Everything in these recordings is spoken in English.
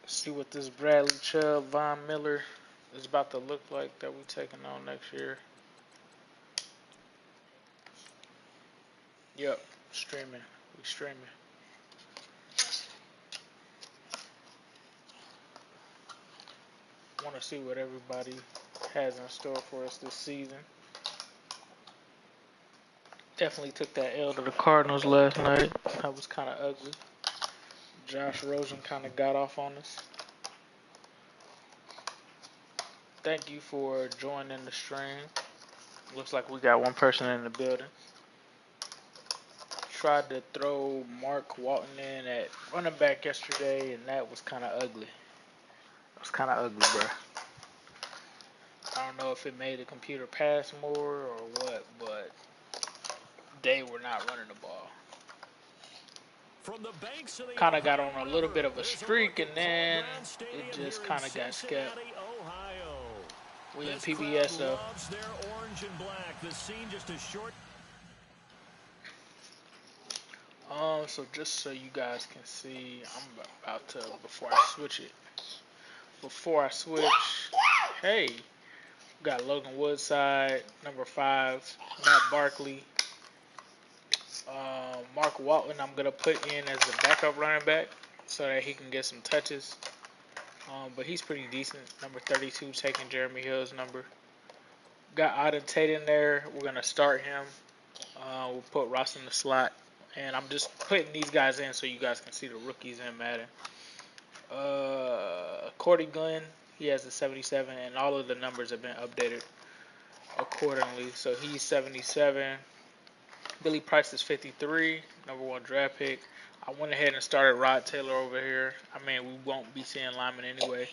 See what this Bradley Chubb, Von Miller is about to look like that we taking on next year. Yep, streaming. We streaming. Want to see what everybody has in store for us this season. Definitely took that L to the Cardinals last night. That was kind of ugly. Josh Rosen kind of got off on us. Thank you for joining the stream. Looks like we got one person in the building. Tried to throw Mark Walton in at running back yesterday, and that was kind of ugly. It was kind of ugly, bro. I don't know if it made the computer pass more or what, but they were not running the ball. Kind of got on a little bit of a streak, and then it just kind of got skipped. We in PBS though. So just so you guys can see, I'm about to, before I switch, hey, got Logan Woodside, number 5, Matt Barkley, Mark Walton I'm going to put in as the backup running back so that he can get some touches. But he's pretty decent. Number 32 taking Jeremy Hill's number. Got Auden Tate in there. We're going to start him. We'll put Ross in the slot. And I'm just putting these guys in so you guys can see the rookies in Madden. Cordy Glenn, he has a 77, and all of the numbers have been updated accordingly. So he's 77. Billy Price is 53, number 1 draft pick. I went ahead and started Rod Taylor over here. I mean, we won't be seeing linemen anyway.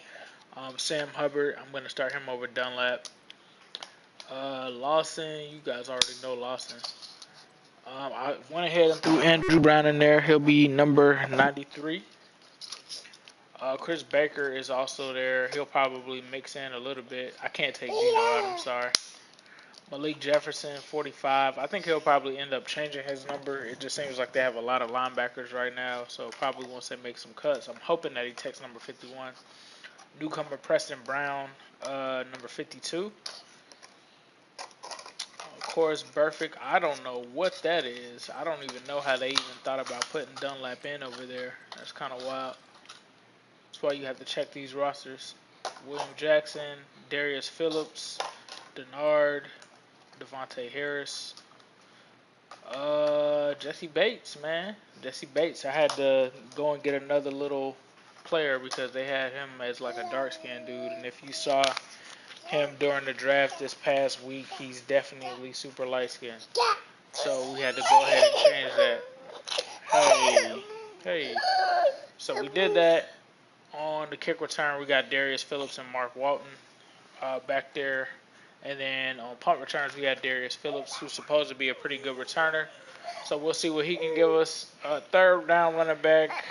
Sam Hubbard, I'm going to start him over Dunlap. Lawson, you guys already know Lawson. I went ahead and threw Andrew Brown in there. He'll be number 93. Chris Baker is also there. He'll probably mix in a little bit. I can't take Gino out, I'm sorry. Malik Jefferson, 45. I think he'll probably end up changing his number. It just seems like they have a lot of linebackers right now, so probably once they make some cuts, I'm hoping that he takes number 51. Newcomer Preston Brown, number 52. Of course, Burfict, I don't know what that is. I don't even know how they even thought about putting Dunlap in over there. That's kind of wild. That's why you have to check these rosters. William Jackson, Darius Phillips, Denard, Devontae Harris, Jesse Bates, man. Jesse Bates. I had to go and get another little player because they had him as like a dark-skinned dude. And if you saw him during the draft this past week, he's definitely super light-skinned. So we had to go ahead and change that. Hey. So we did that. On the kick return, we got Darius Phillips and Mark Walton back there. And then on punt returns, we got Darius Phillips, who's supposed to be a pretty good returner. So we'll see what he can give us. Third down running back.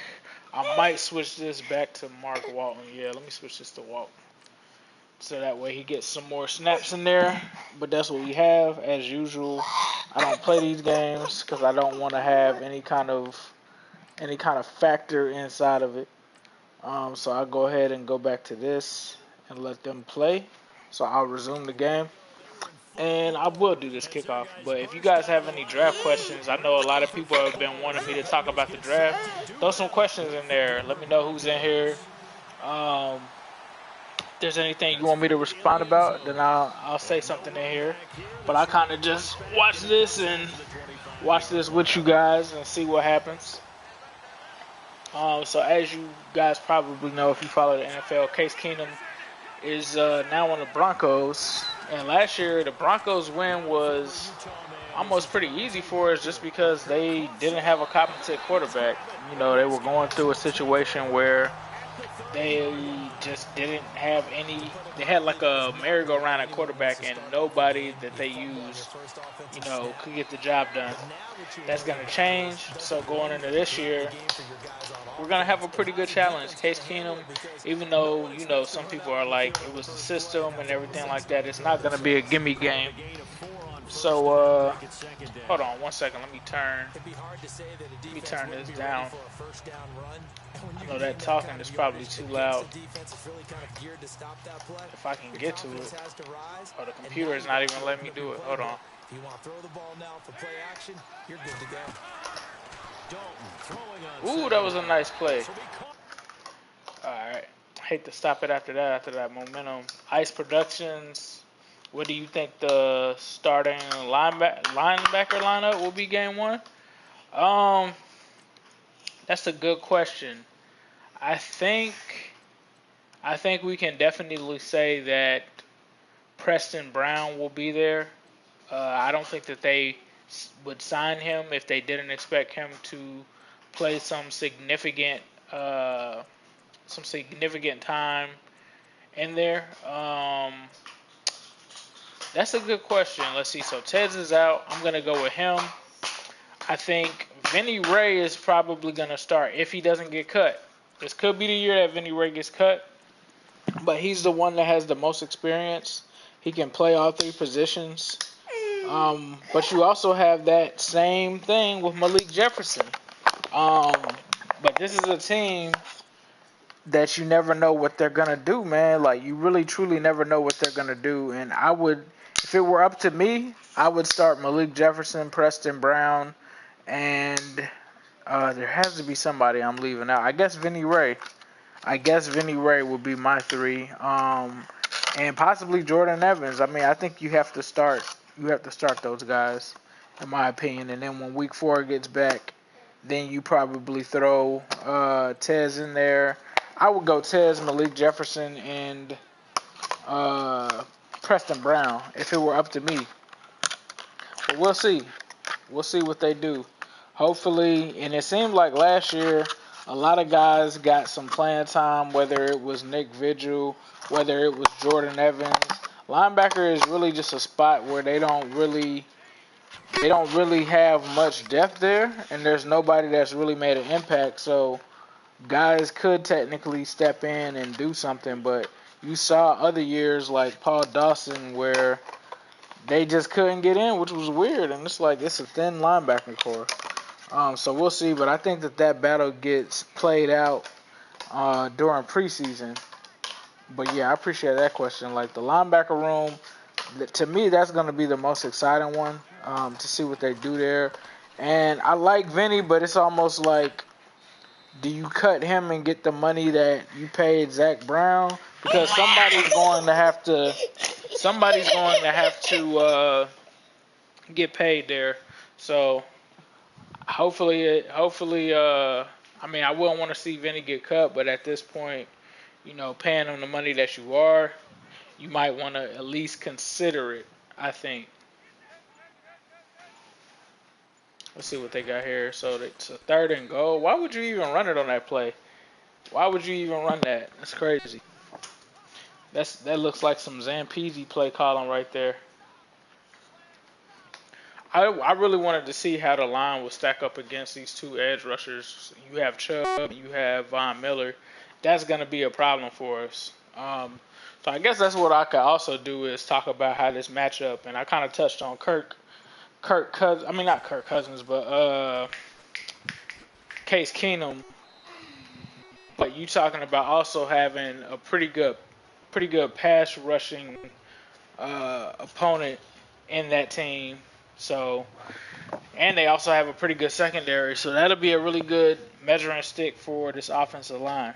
I might switch this back to Mark Walton. Yeah, let me switch this to Walton. So that way he gets some more snaps in there. But that's what we have. As usual, I don't play these games because I don't want to have any kind of factor inside of it. So I'll go ahead and go back to this and let them play. So I'll resume the game. And I will do this kickoff. But if you guys have any draft questions, I know a lot of people have been wanting me to talk about the draft. Throw some questions in there. Let me know who's in here. If there's anything you want me to respond about, then I'll say something in here. But I kind of just watch this with you guys and see what happens. So as you guys probably know if you follow the NFL, Case Keenum is now on the Broncos. And last year, the Broncos win was almost pretty easy for us just because they didn't have a competent quarterback. You know, they were going through a situation where they just didn't have any. They had like a merry-go-round at quarterback, and nobody that they used, could get the job done. That's going to change. So going into this year, we're going to have a pretty good challenge. Case Keenum, even though, some people are like, it was the system and everything like that, it's not going to be a gimme game. So, hold on 1 second. Let me turn this down. I know that talking is probably too loud. If I can get to it. Oh, the computer is not even letting me do it. Hold on. If you want to throw the ball now for play action, you're good to go. Ooh, that was a nice play. Alright. Hate to stop it after that momentum. Ice Productions. What do you think the starting linebacker lineup will be game one? Um, that's a good question. I think we can definitely say that Preston Brown will be there. I don't think that they would sign him if they didn't expect him to play some significant time in there. That's a good question. Let's see. So Tez is out. I'm gonna go with him. I think Vinny Ray is probably gonna start if he doesn't get cut. This could be the year that Vinny Ray gets cut, but he's the one that has the most experience. He can play all three positions. But you also have that same thing with Malik Jefferson. But this is a team that you never know what they're gonna do, man. Like you really truly never know what they're gonna do. And I would, if it were up to me, I would start Malik Jefferson, Preston Brown, and there has to be somebody I'm leaving out. I guess Vinny Ray. Would be my three. And possibly Jordan Evans. I mean, I think you have to start. You have to start those guys, in my opinion. And then when Week 4 gets back, then you probably throw Tez in there. I would go Tez, Malik Jefferson, and Preston Brown if it were up to me. But we'll see. We'll see what they do. Hopefully, and it seemed like last year a lot of guys got some playing time, whether it was Nick Vigil, whether it was Jordan Evans. Linebacker is really just a spot where they don't really have much depth there, and there's nobody that's really made an impact. So guys could technically step in and do something, but you saw other years like Paul Dawson where they just couldn't get in, which was weird. And it's like it's a thin linebacker core. So we'll see, but I think that battle gets played out during preseason. But yeah, I appreciate that question. Like the linebacker room, to me, that's going to be the most exciting one to see what they do there. And I like Vinny, but it's almost like, do you cut him and get the money that you paid Zach Brown? Because somebody's going to have to get paid there. So hopefully, I mean, I wouldn't want to see Vinny get cut, but at this point, paying him the money that you are, you might want to at least consider it, I think. Let's see what they got here. So it's a 3rd and goal. Why would you even run it on that play? Why would you even run that? That's crazy. That looks like some Zampezi play calling right there. I really wanted to see how the line would stack up against these two edge rushers. You have Chubb, you have Von Miller. That's going to be a problem for us. So I guess that's what I could also do is talk about how this matchup, and I kind of touched on Kirk Cousins. I mean, not Kirk Cousins, but Case Keenum. But you talking about also having a pretty good pass rushing opponent in that team. So, and they also have a pretty good secondary. So that'll be a really good measuring stick for this offensive line.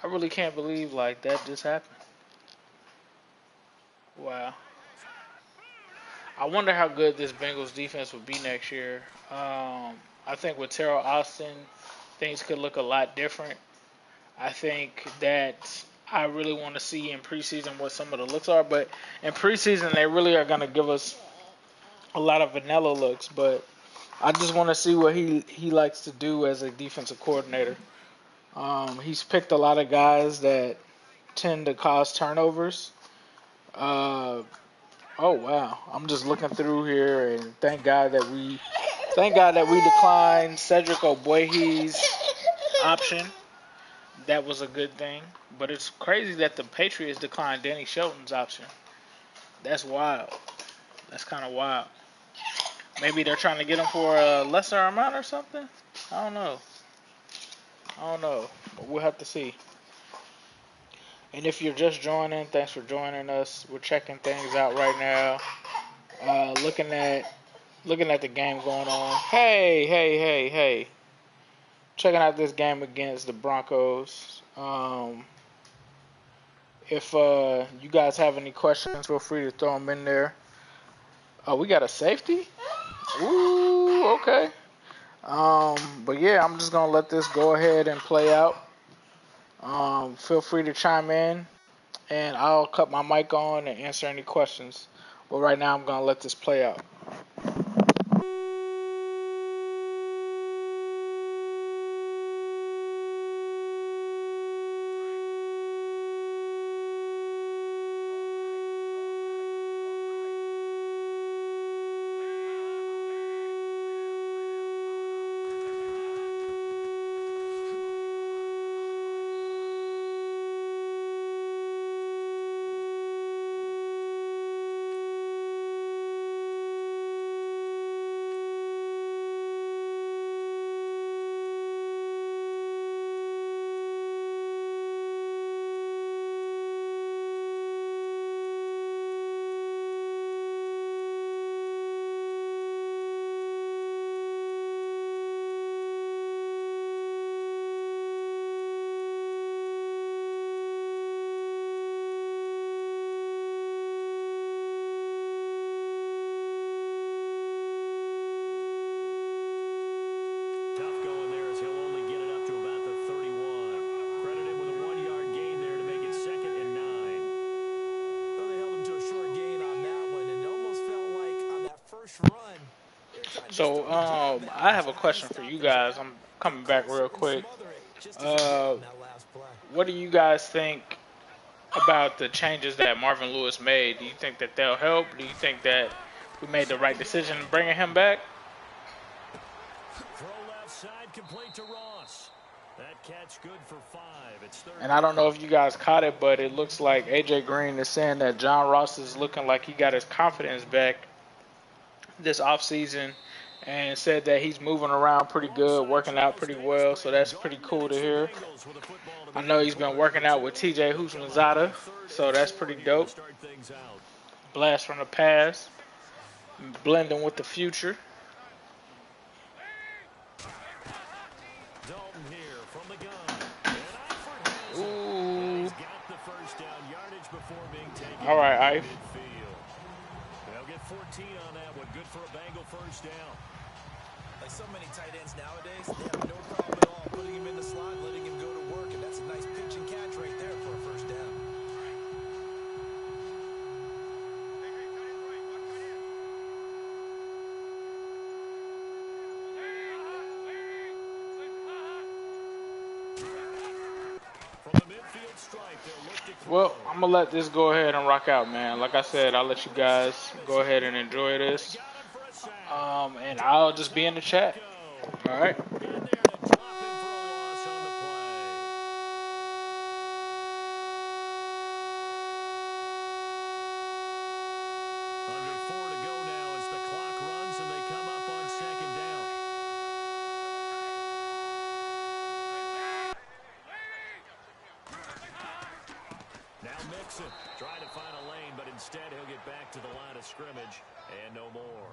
I really can't believe like that just happened. Wow. I wonder how good this Bengals defense will be next year. I think with Terrell Austin, things could look a lot different. I think that I really want to see in preseason what some of the looks are, but in preseason they really are going to give us a lot of vanilla looks. But I just want to see what he likes to do as a defensive coordinator. He's picked a lot of guys that tend to cause turnovers. Oh wow! I'm just looking through here, and thank God that we declined Cedric Ogbuehi's option. that was a good thing. But it's crazy that the Patriots declined Danny Shelton's option. That's wild. That's kind of wild. Maybe they're trying to get him for a lesser amount or something. I don't know. I don't know. But we'll have to see. And if you're just joining, thanks for joining us. We're checking things out right now. Looking at the game going on. Hey. Checking out this game against the Broncos. If you guys have any questions, feel free to throw them in there. Oh, we got a safety? Ooh, okay. But yeah, I'm just gonna let this go ahead and play out. Feel free to chime in, and I'll cut my mic on and answer any questions. But right now, I'm gonna let this play out. Tough going there as he'll only get it up to about the 31. Credit him with a 1-yard gain there to make it 2nd and 9. Well, they held him to a short gain on that one, and it almost felt like on that first run, they were trying to just So, throw the jab I at him, have a so how do you question for stop you the guys. jab? I'm coming back Compress real it and quick. smother it, just as he did Uh, on that last play. what do you guys think about the changes that Marvin Lewis made? Do you think that they'll help? Do you think that we made the right decision bringing him back? Throw left side, complete to Ross. That catch good for 5. It's 3rd And I don't down. know if you guys caught it, but it looks like AJ Green is saying that John Ross is looking like he got his confidence back this offseason and said that he's moving around pretty good, Alongside working out Charles pretty Davis well. So bringing that's pretty golden cool to minutes the hear. Bengals with a football to I begin know he's been quarter working number out 2. with TJ They come up with Houshmandzadeh, a 3rd so and that's 4 pretty here to dope. start things out. Blast from the past, blending with the future. Dalton here from the gun. And Eifert has it. And Ooh. he's got the first down yardage before being taken All right, down Ife. midfield. They'll get 14 on that one. Good for a Bengal first down. Like so many tight ends nowadays, they have no problem at all putting him in the slot, letting him go to work, and that's a nice pitch and catch right there for a first down. From the midfield stripe, they'll look to throw. Well, I'm going to let this go ahead and rock out, man. Like I said, I'll let you guys go ahead and enjoy They this. got him for a sack. And I'll just be in the chat. Go. All right. In there to drop him for a loss on the play. Under 4 to go now as the clock runs and they come up on 2nd down. Now Mixon trying to find a lane, but instead he'll get back to the line of scrimmage and no more.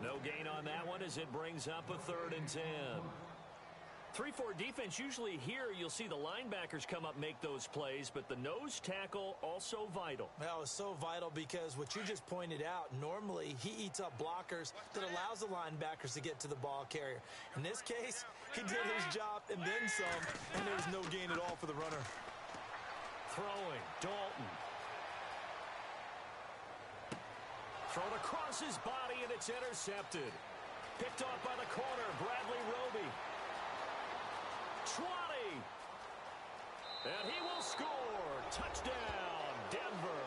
No gain on that one as it brings up a 3rd and 10. 3-4 defense, usually here you'll see the linebackers come up make those plays, but the nose tackle also vital. Well, it's so vital because what you just pointed out, normally he eats up blockers that allows the linebackers to get to the ball carrier. In this case, he did his job and then some, and there was no gain at all for the runner. Throwing, Dalton. Thrown across his body, and it's intercepted. Picked off by the corner, Bradley Roby. 20. And he will score. Touchdown, Denver.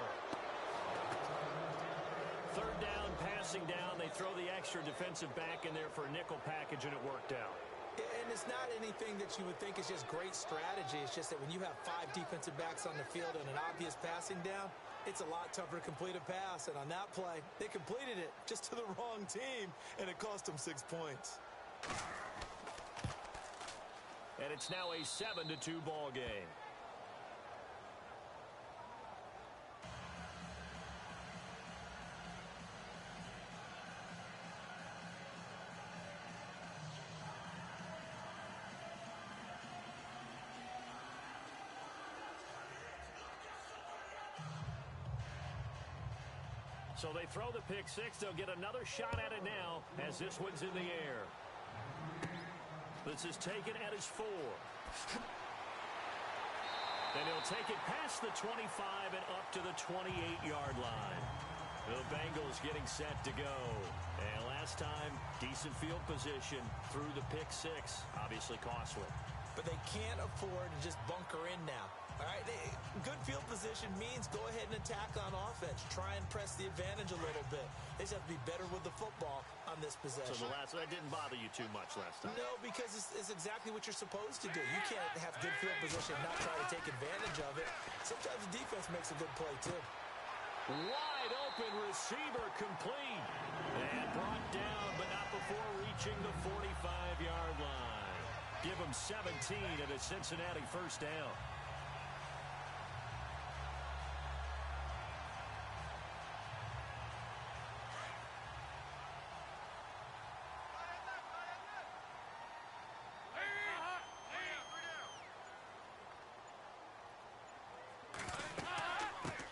3rd down, passing down. They throw the extra defensive back in there for a nickel package, and it worked out. And it's not anything that you would think is just great strategy. It's just that when you have 5 defensive backs on the field and an obvious passing down, it's a lot tougher to complete a pass. And on that play, they completed it just to the wrong team, and it cost them 6 points. And it's now a 7-2 ball game. So they throw the pick six. They'll get another shot at it now as this one's in the air. This is taken at his 4. And he'll take it past the 25 and up to the 28-yard line. The Bengals getting set to go. And last time, decent field position through the pick six. Obviously costly. But they can't afford to just bunker in now. All right, good field position means go ahead and attack on offense. Try and press the advantage a little bit. They just have to be better with the football on this possession. So that didn't bother you too much last time? No, because it's exactly what you're supposed to do. You can't have good field position and not try to take advantage of it. Sometimes the defense makes a good play, too. Wide open receiver complete. And brought down, but not before reaching the 45-yard line. Give him 17 at a Cincinnati first down.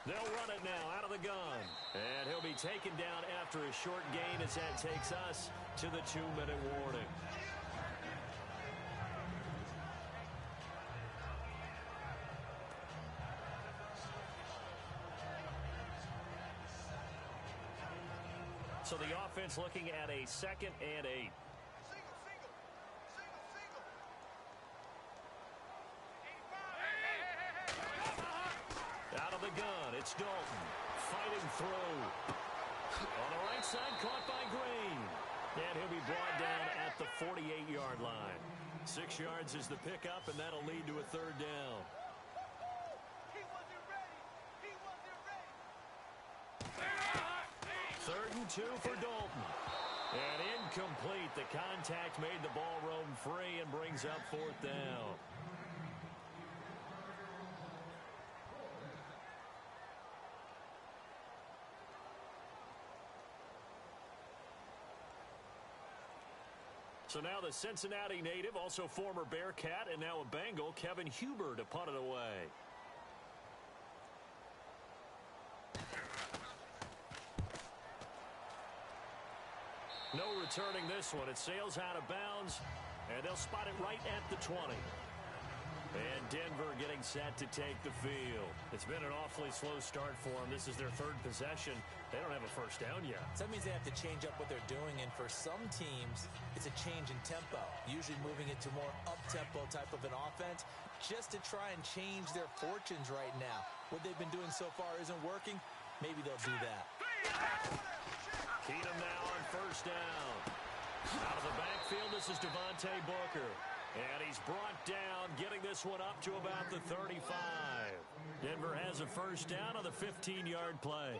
They'll run it now out of the gun. And he'll be taken down after a short gain as that takes us to the 2-minute warning. So the offense looking at a 2nd and 8. Out of the gun, it's Dalton. Fighting through. On the right side, caught by Green. And he'll be brought down at the 48-yard line. 6 yards is the pickup, and that'll lead to a 3rd down. Third and 2 for Dalton. And incomplete. The contact made the ball roam free and brings up 4th down. So now the Cincinnati native, also former Bearcat and now a Bengal, Kevin Huber to punt it away. No returning this one. It sails out of bounds, and they'll spot it right at the 20. And Denver getting set to take the field. It's been an awfully slow start for them. This is their 3rd possession. They don't have a first down yet. So that means they have to change up what they're doing, and for some teams, it's a change in tempo, usually moving it to more up-tempo type of an offense, just to try and change their fortunes right now. What they've been doing so far isn't working. Maybe they'll do that. Keenum now on first down. Out of the backfield, this is Devontae Booker. And he's brought down, getting this one up to about the 35. Denver has a first down on the 15-yard play.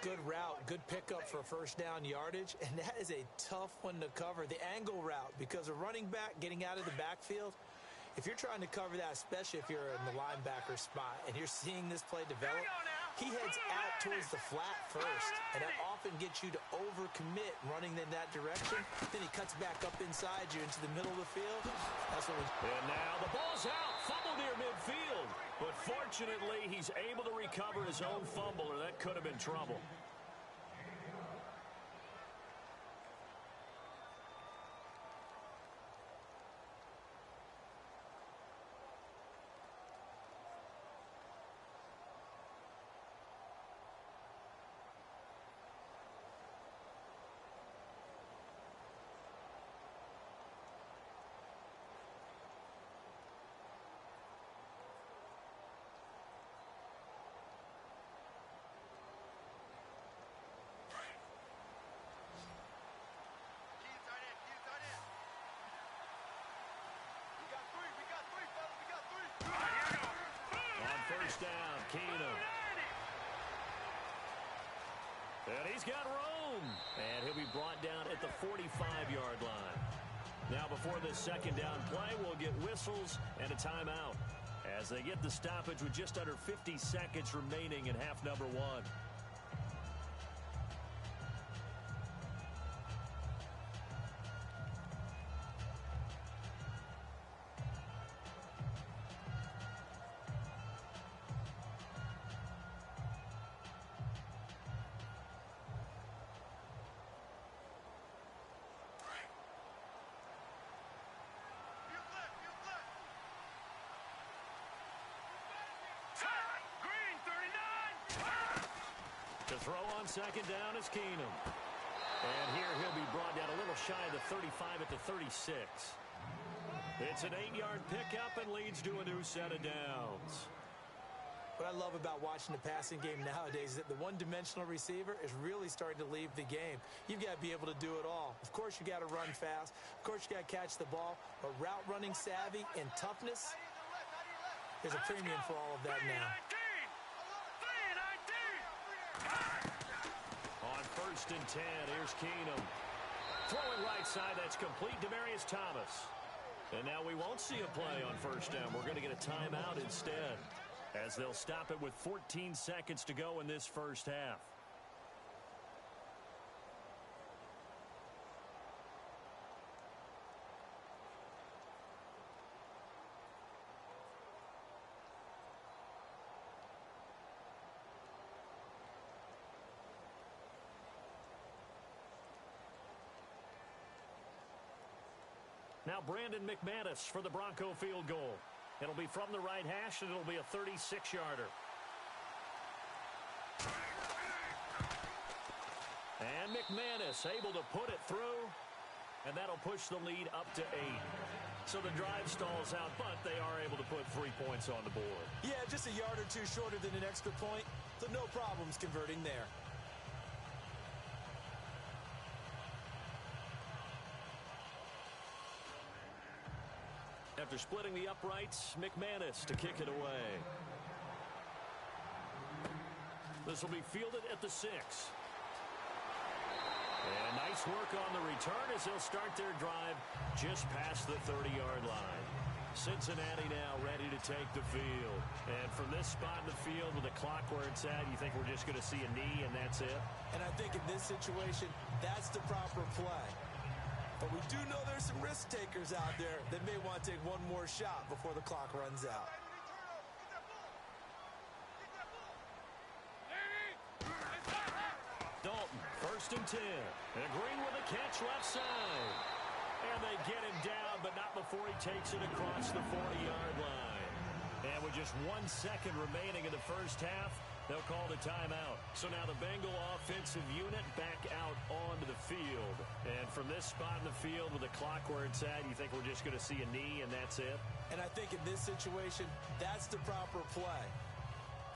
Good route, good pickup for first down yardage, and that is a tough one to cover, the angle route, because a running back getting out of the backfield, if you're trying to cover that, especially if you're in the linebacker spot and you're seeing this play develop, he heads out towards the flat first, and that often gets you to overcommit running in that direction. Then he cuts back up inside you into the middle of the field. That's what we... And now the ball's out, fumble near midfield. But fortunately, he's able to recover his own fumble, or that could have been trouble. Keenum. And he's got room. And he'll be brought down at the 45-yard line. Now before this second down play, we'll get whistles and a timeout as they get the stoppage with just under 50 seconds remaining in half number one. To throw on second down is Keenum. And here he'll be brought down a little shy of the 35 at the 36. It's an 8-yard pickup and leads to a new set of downs. What I love about watching the passing game nowadays is that the one-dimensional receiver is really starting to leave the game. You've got to be able to do it all. Of course, you got to run fast. Of course, you got to catch the ball. But route running savvy and toughness, there's a premium for all of that now. On 1st and 10, here's Keenum. Throwing right side, that's complete. Demaryius Thomas. And now we won't see a play on 1st down. We're going to get a timeout instead, as they'll stop it with 14 seconds to go in this first half. Now Brandon McManus for the Bronco field goal. It'll be from the right hash, and it'll be a 36-yarder. And McManus able to put it through, and that'll push the lead up to 8. So the drive stalls out, but they are able to put 3 points on the board. Yeah, just a yard or two shorter than an extra point, so no problems converting there. After splitting the uprights, McManus to kick it away. This will be fielded at the 6. And nice work on the return as they'll start their drive just past the 30-yard line. Cincinnati now ready to take the field. And from this spot in the field with the clock where it's at, you think we're just going to see a knee and that's it? And I think in this situation, that's the proper play. But we do know there's some risk takers out there that may want to take one more shot before the clock runs out. Dalton, 1st and 10. And Green with a catch left side. And they get him down, but not before he takes it across the 40-yard line. And with just 1 second remaining in the first half, they'll call the timeout. So now the Bengal offensive unit back out onto the field. And from this spot in the field with the clock where it's at, you think we're just going to see a knee and that's it? And I think in this situation, that's the proper play.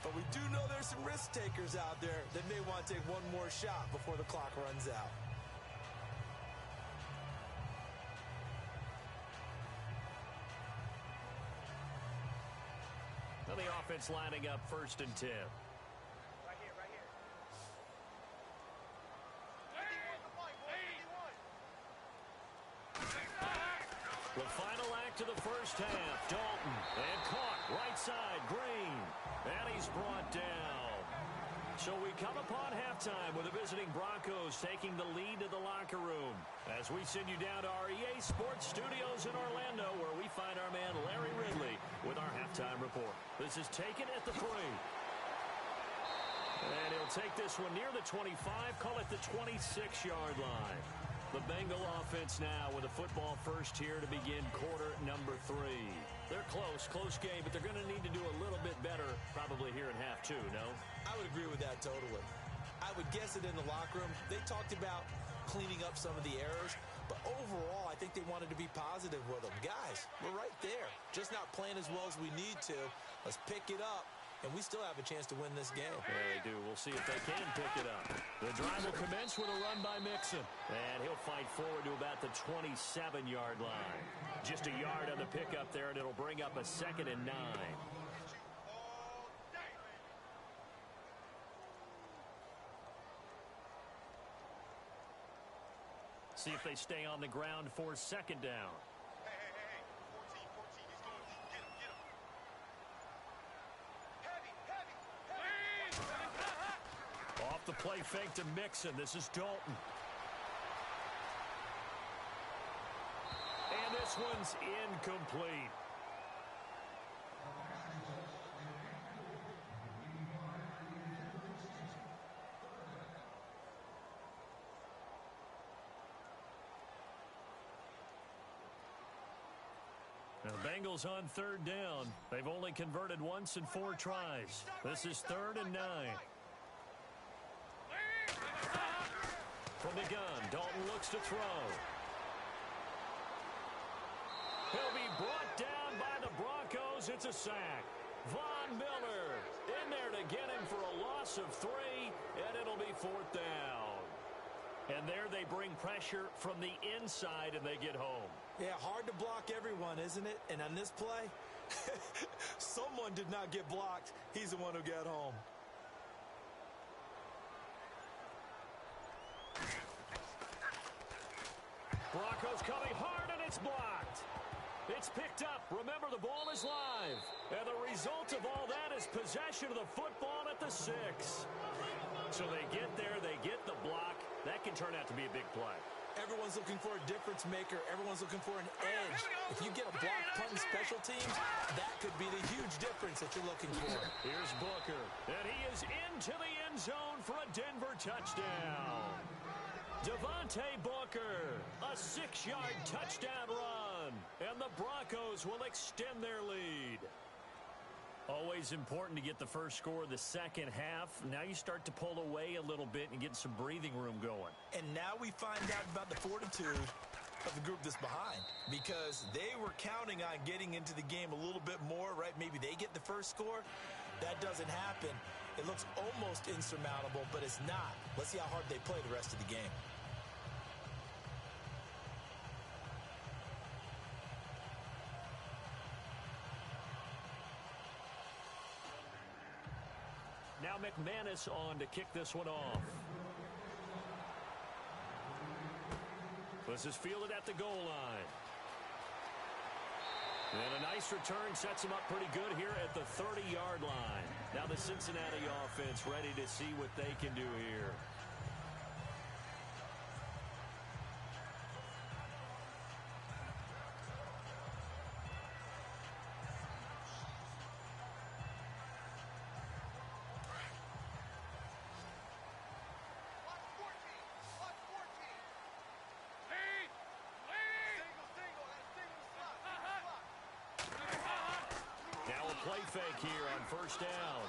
But we do know there's some risk takers out there that may want to take one more shot before the clock runs out. Now the offense lining up 1st and 10. The final act of the first half, Dalton, and caught right side, Green, and he's brought down. So we come upon halftime with the visiting Broncos taking the lead to the locker room as we send you down to our EA Sports Studios in Orlando, where we find our man Larry Ridley with our halftime report. This is taken at the 3. And he'll take this one near the 25, call it the 26-yard line. The Bengal offense now with a football first here to begin quarter number 3. They're close game, but they're going to need to do a little bit better probably here in half 2, no? I would agree with that totally. I would guess that in the locker room, they talked about cleaning up some of the errors, but overall, I think they wanted to be positive with them. Guys, we're right there. Just not playing as well as we need to. Let's pick it up. And we still have a chance to win this game. Yeah, they do. We'll see if they can pick it up. The drive will commence with a run by Mixon. And he'll fight forward to about the 27-yard line. Just a yard on the pickup there, and it'll bring up a 2nd and 9. see if they stay on the ground for second down. Hey. 14. He's going deep. Get him. Heavy. Off the play fake to Mixon. This is Dalton. And this one's incomplete. Now the Bengals on third down. They've only converted once in 4 tries. This is 3rd and 9. From the gun, Dalton looks to throw. He'll be brought down by the Broncos. It's a sack. Von Miller in there to get him for a loss of 3, and it'll be 4th down. And there they bring pressure from the inside, and they get home. Yeah, hard to block everyone, isn't it? And on this play, someone did not get blocked. He's the one who got home. Broncos coming hard, and it's blocked. It's picked up. Remember, the ball is live. And the result of all that is possession of the football at the 6. So they get there, they get the block. That can turn out to be a big play. Everyone's looking for a difference maker. Everyone's looking for an edge. If you get a block punt in special teams, that could be the huge difference that you're looking for. Here's Booker, and he is into the end zone for a Denver touchdown. Devontae Booker, a 6-yard touchdown run, and the Broncos will extend their lead. Always important to get the first score of the second half. Now you start to pull away a little bit and get some breathing room going. And now we find out about the fortitude of the group that's behind, because they were counting on getting into the game a little bit more, right? Maybe they get the first score. That doesn't happen. It looks almost insurmountable, but it's not. Let's see how hard they play the rest of the game. Now McManus on to kick this one off. This is fielded at the goal line. And a nice return sets him up pretty good here at the 30-yard line. Now the Cincinnati offense ready to see what they can do here. Play fake here on first down.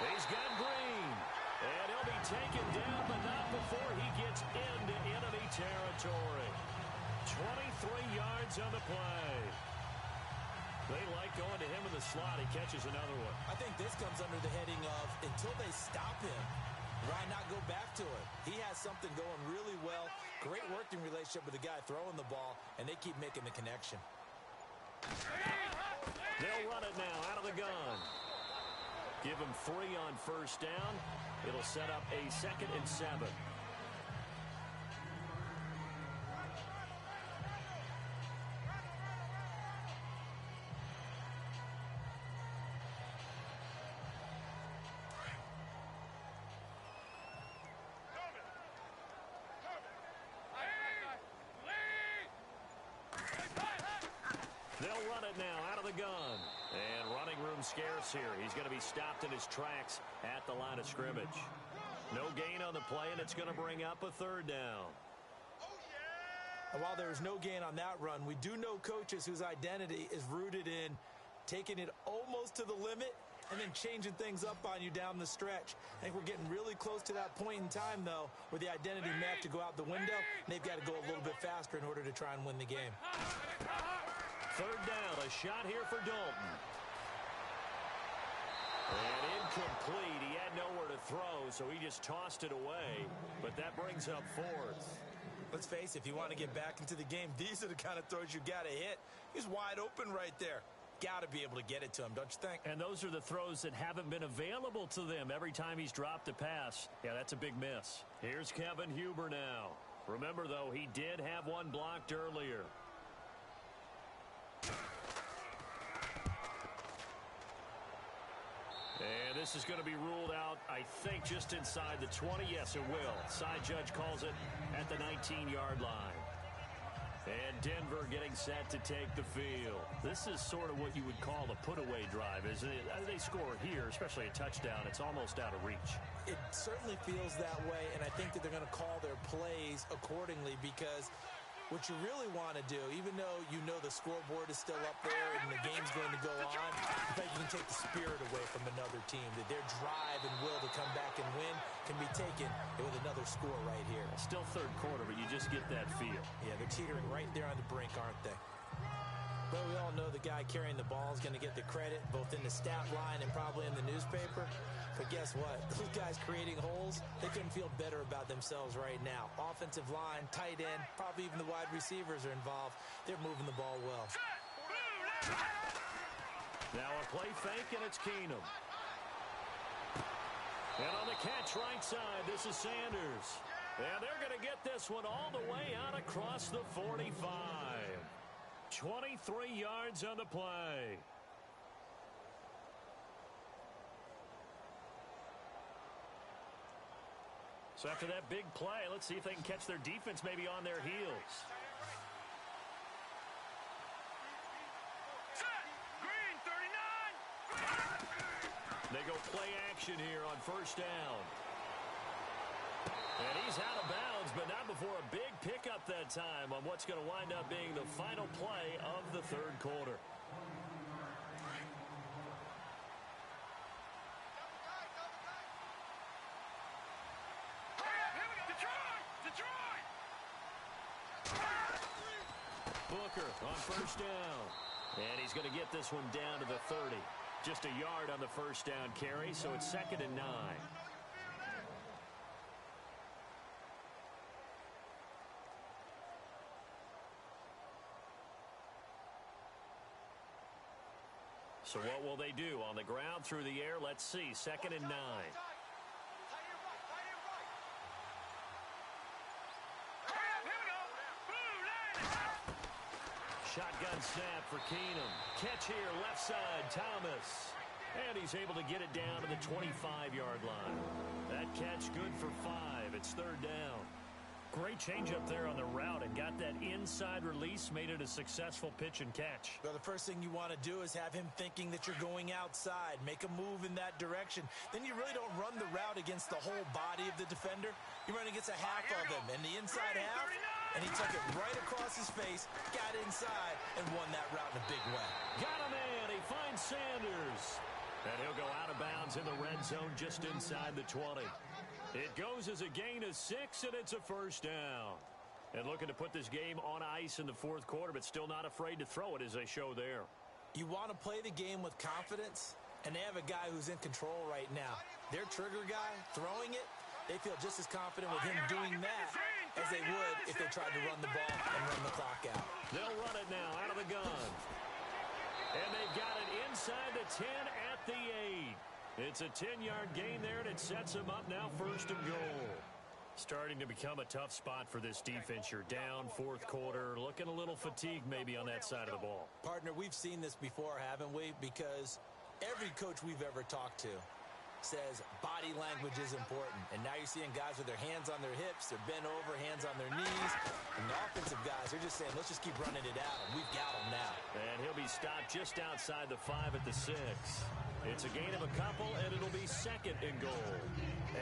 He's got Green. And he'll be taken down, but not before he gets into enemy territory. 23 yards on the play. They like going to him in the slot. He catches another one. I think this comes under the heading of until they stop him, why not go back to it? He has something going really well. Great working relationship with the guy throwing the ball, and they keep making the connection. They'll run it now out of the gun. Give him 3 on first down. It'll set up a 2nd and 7. They'll run it now out of the gun. And running room scarce here. He's going to be stopped in his tracks at the line of scrimmage. No gain on the play, and it's going to bring up a 3rd down. And while there's no gain on that run, we do know coaches whose identity is rooted in taking it almost to the limit and then changing things up on you down the stretch. I think we're getting really close to that point in time, though, where the identity may have to go out the window, and they've got to go a little bit faster in order to try and win the game. 3rd down, a shot here for Dalton. And incomplete. He had nowhere to throw, so he just tossed it away. But that brings up 4th. Let's face it, if you want to get back into the game, these are the kind of throws you got to hit. He's wide open right there. got to be able to get it to him, don't you think? And those are the throws that haven't been available to them every time he's dropped a pass. Yeah, that's a big miss. Here's Kevin Huber now. Remember, though, he did have one blocked earlier. And this is going to be ruled out, I think, just inside the 20. Yes, it will. Side judge calls it at the 19-yard line. And Denver getting set to take the field. This is sort of what you would call a put-away drive, isn't it? As they score here, especially a touchdown, it's almost out of reach. It certainly feels that way, and I think that they're going to call their plays accordingly because what you really want to do, even though you know the scoreboard is still up there and the game's going to go on, in fact, you can take the spirit away from another team, that their drive and will to come back and win can be taken with another score right here. Still third quarter, but you just get that feel. Yeah, they're teetering right there on the brink, aren't they? But we all know the guy carrying the ball is going to get the credit, both in the stat line and probably in the newspaper. But guess what? Those guys creating holes, they couldn't feel better about themselves right now. Offensive line, tight end, probably even the wide receivers are involved. They're moving the ball well. Now a play fake, and it's Keenum. And on the catch right side, this is Sanders. And they're going to get this one all the way out across the 45. 23 yards on the play. So after that big play, let's see if they can catch their defense maybe on their heels. Green, 39. They go play action here on first down. And he's out of bounds, but not before a big pickup that time on what's going to wind up being the final play of the third quarter. Booker on first down. And he's going to get this one down to the 30. Just a yard on the first down carry, so it's 2nd and 9. So what will they do? On the ground, through the air, let's see. 2nd and 9. Shotgun snap for Keenum. Catch here, left side, Thomas. And he's able to get it down to the 25-yard line. That catch good for 5. It's 3rd down. Great change up there on the route and got that inside release, made it a successful pitch and catch. Well, the first thing you want to do is have him thinking that you're going outside, make a move in that direction. Then you really don't run the route against the whole body of the defender. You run against a half of him, and the inside half, and he took it right across his face, got inside, and won that route in a big way. Got him in. He finds Sanders. And he'll go out of bounds in the red zone just inside the 20. It goes as a gain of 6, and it's a first down. And looking to put this game on ice in the fourth quarter, but still not afraid to throw it as they show there. You want to play the game with confidence, and they have a guy who's in control right now. Their trigger guy throwing it, they feel just as confident with him doing that as they would if they tried to run the ball and run the clock out. They'll run it now out of the gun. And they've got it inside the 10 at the 8. It's a 10-yard gain there, and it sets them up now 1st and goal. Starting to become a tough spot for this defense. You're down, fourth quarter, looking a little fatigued maybe on that side of the ball. Partner, we've seen this before, haven't we? Because every coach we've ever talked to says body language is important. And now you're seeing guys with their hands on their hips, they're bent over, hands on their knees. And the offensive guys, they're just saying, let's just keep running it out, and we've got them now. And he'll be stopped just outside the 5 at the 6. It's a gain of a couple, and it'll be 2nd and goal.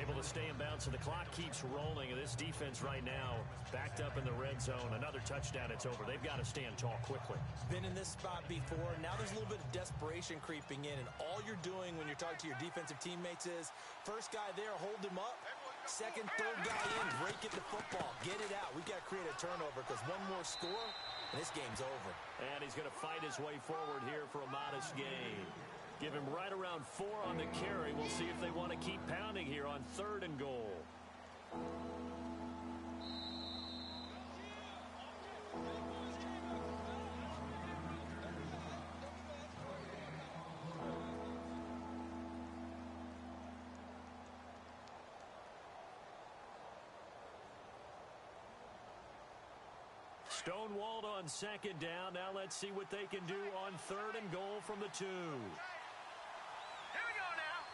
Able to stay in bounds, so the clock keeps rolling. And this defense right now backed up in the red zone. Another touchdown, it's over. They've got to stand tall quickly. Been in this spot before. Now there's a little bit of desperation creeping in, and all you're doing when you're talking to your defensive teammates is first guy there, hold him up. Second, third guy in, break it to football. Get it out. We've got to create a turnover because one more score, and this game's over. And he's going to fight his way forward here for a modest gain. Give him right around 4 on the carry. We'll see if they want to keep pounding here on 3rd and goal. Stonewalled on second down. Now let's see what they can do on 3rd and goal from the 2. Here we go now.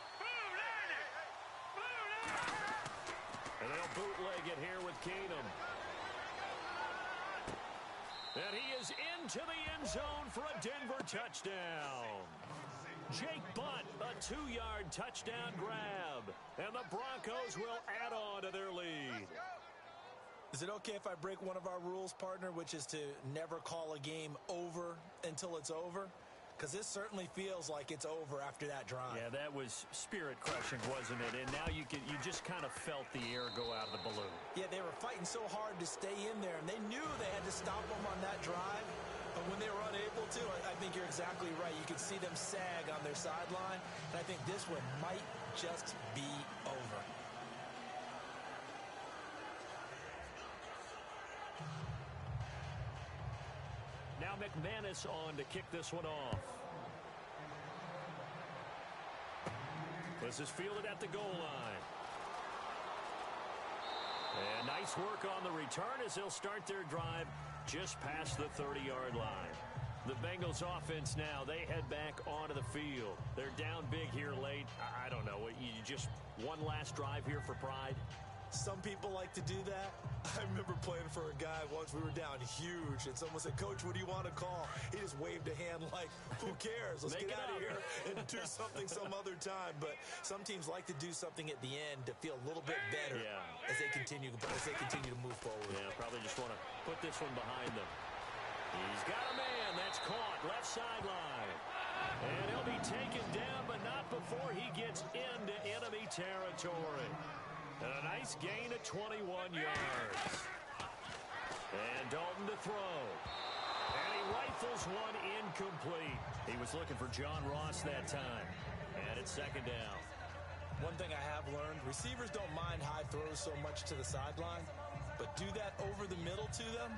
And they'll bootleg it here with Keenum. And he is into the end zone for a Denver touchdown. Jake Butt, a 2-yard touchdown grab. And the Broncos will add on to their lead. Is it okay if I break one of our rules, partner, which is to never call a game over until it's over? Because this certainly feels like it's over after that drive. Yeah, that was spirit-crushing, wasn't it? And now you just kind of felt the air go out of the balloon. Yeah, they were fighting so hard to stay in there, and they knew they had to stop them on that drive. But when they were unable to, I think you're exactly right. You could see them sag on their sideline, and I think this one might just be over. Now McManus on to kick this one off. This is fielded at the goal line. And nice work on the return as they'll start their drive just past the 30-yard line. The Bengals offense now, they head back onto the field. They're down big here late. I don't know. You just one last drive here for pride? Some people like to do that. I remember playing for a guy once. We were down huge, and someone said, "Coach, what do you want to call?" He just waved a hand like, "Who cares? Let's get out of here and do something some other time." But some teams like to do something at the end to feel a little bit better as they continue to move forward. Yeah, probably just want to put this one behind them. He's got a man. That's caught left sideline. And he'll be taken down, but not before he gets into enemy territory. And a nice gain of 21 yards. And Dalton to throw. And he rifles one incomplete. He was looking for John Ross that time. And it's 2nd down. One thing I have learned, receivers don't mind high throws so much to the sideline, but do that over the middle to them,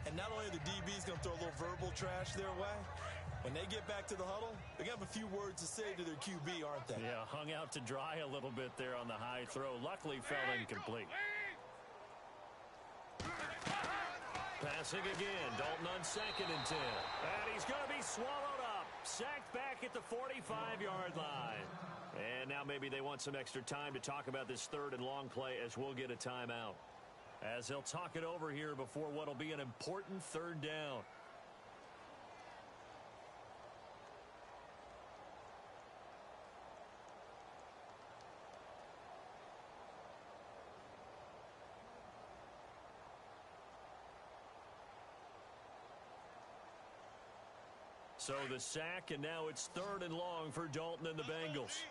and not only are the DBs going to throw a little verbal trash their way, when they get back to the huddle, they're going to have a few words to say to their QB, aren't they? Yeah, hung out to dry a little bit there on the high throw. Luckily fell incomplete. Passing again. Dalton on 2nd and 10. And he's going to be swallowed up. Sacked back at the 45-yard line. And now maybe they want some extra time to talk about this 3rd and long play as we'll get a timeout. As they'll talk it over here before what will be an important 3rd down. So the sack, and now it's 3rd and long for Dalton and the Bengals.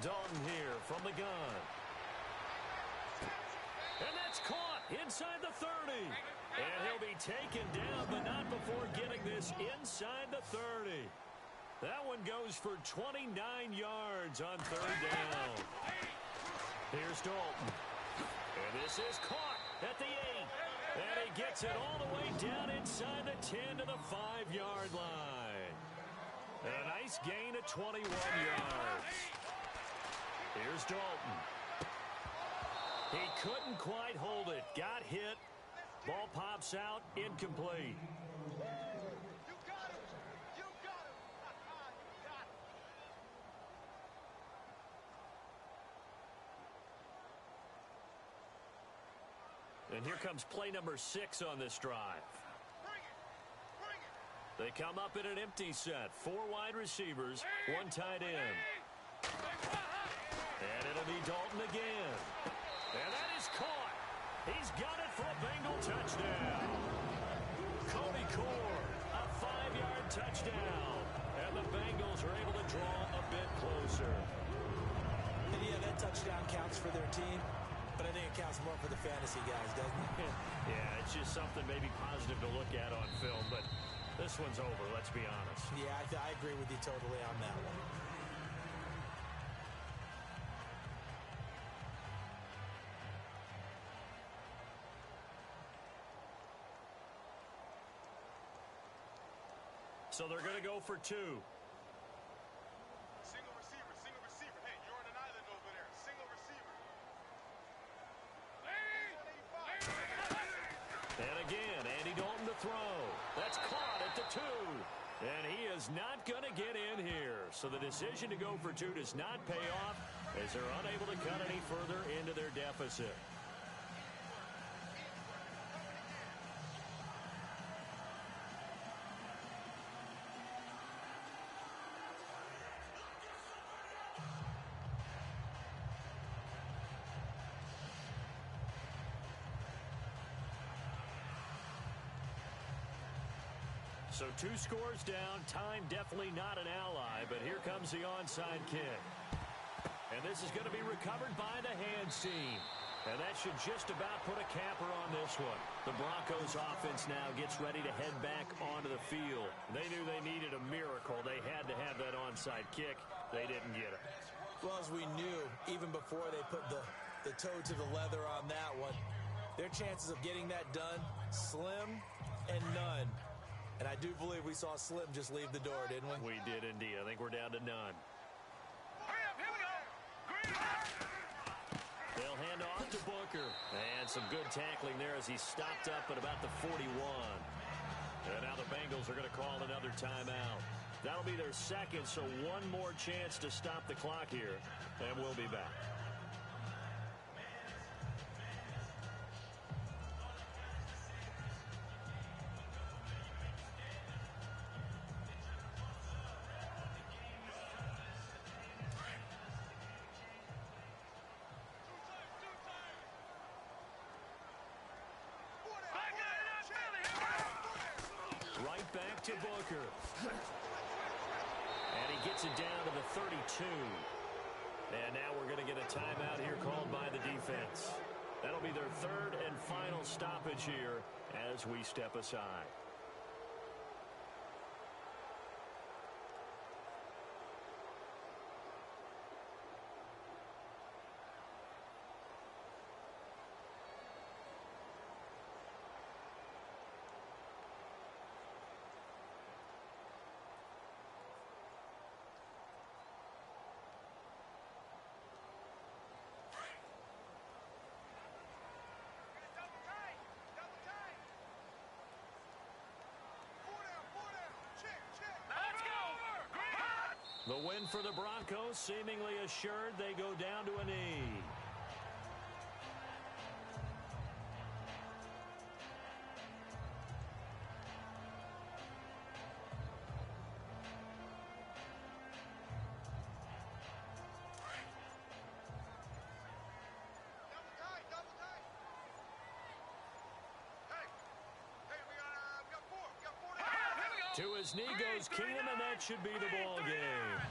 Dalton here from the gun. And that's caught inside the 30. And he'll be taken down, but not before getting this inside the 30. That one goes for 29 yards on 3rd down. Here's Dalton. And this is caught at the 8. And he gets it all the way down inside the 10 to the 5-yard line. And a nice gain of 21 yards. Here's Dalton. He couldn't quite hold it. Got hit. Ball pops out. Incomplete. You got him. You got him. You got him. And here comes play number 6 on this drive. Bring it. Bring it. They come up in an empty set. 4 wide receivers, 1 tight end. And it'll be Dalton again. And that is caught. He's got it for a Bengal touchdown. Cody Core, a 5-yard touchdown. And the Bengals are able to draw a bit closer. And yeah, that touchdown counts for their team, but I think it counts more for the fantasy guys, doesn't it? Yeah, it's just something maybe positive to look at on film, but this one's over, let's be honest. Yeah, I agree with you totally on that one. So they're going to go for 2. Single receiver, single receiver. Hey, you're on an island over there. Single receiver. throw. That's caught at the 2. And he is not going to get in here. So the decision to go for 2 does not pay off as they're unable to cut any further into their deficit. So 2 scores down. Time definitely not an ally, but here comes the onside kick. And this is going to be recovered by the hands team. And that should just about put a capper on this one. The Broncos offense now gets ready to head back onto the field. They knew they needed a miracle. They had to have that onside kick. They didn't get it. Well, as we knew, even before they put the toe to the leather on that one, their chances of getting that done, slim and none. And I do believe we saw Slim just leave the door, didn't we? We did indeed. I think we're down to none. Hurry up, here we go. Green. They'll hand off to Booker. And some good tackling there as he stopped up at about the 41. And now the Bengals are going to call another timeout. That'll be their second, so one more chance to stop the clock here. And we'll be back. Right back to Booker. And he gets it down to the 32. And now we're going to get a timeout here called by the defense. That'll be their third and final stoppage here as we step aside. Double tight. Double tight. 4 down. Check. Let's go. Green. The win for the Broncos seemingly assured. They go down to a knee. Double tight. Hey, we got 4. We got 4 down. Here we go. To his knee goes Keenum, and that should be the ball game.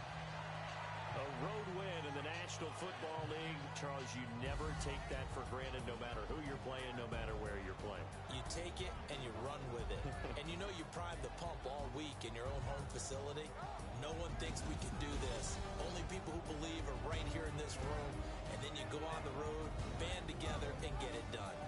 A road win in the National Football League. Charles, you never take that for granted no matter who you're playing, no matter where you're playing. You take it and you run with it. And you know you primed the pump all week in your own home facility. No one thinks we can do this. Only people who believe are right here in this room. And then you go on the road, band together, and get it done.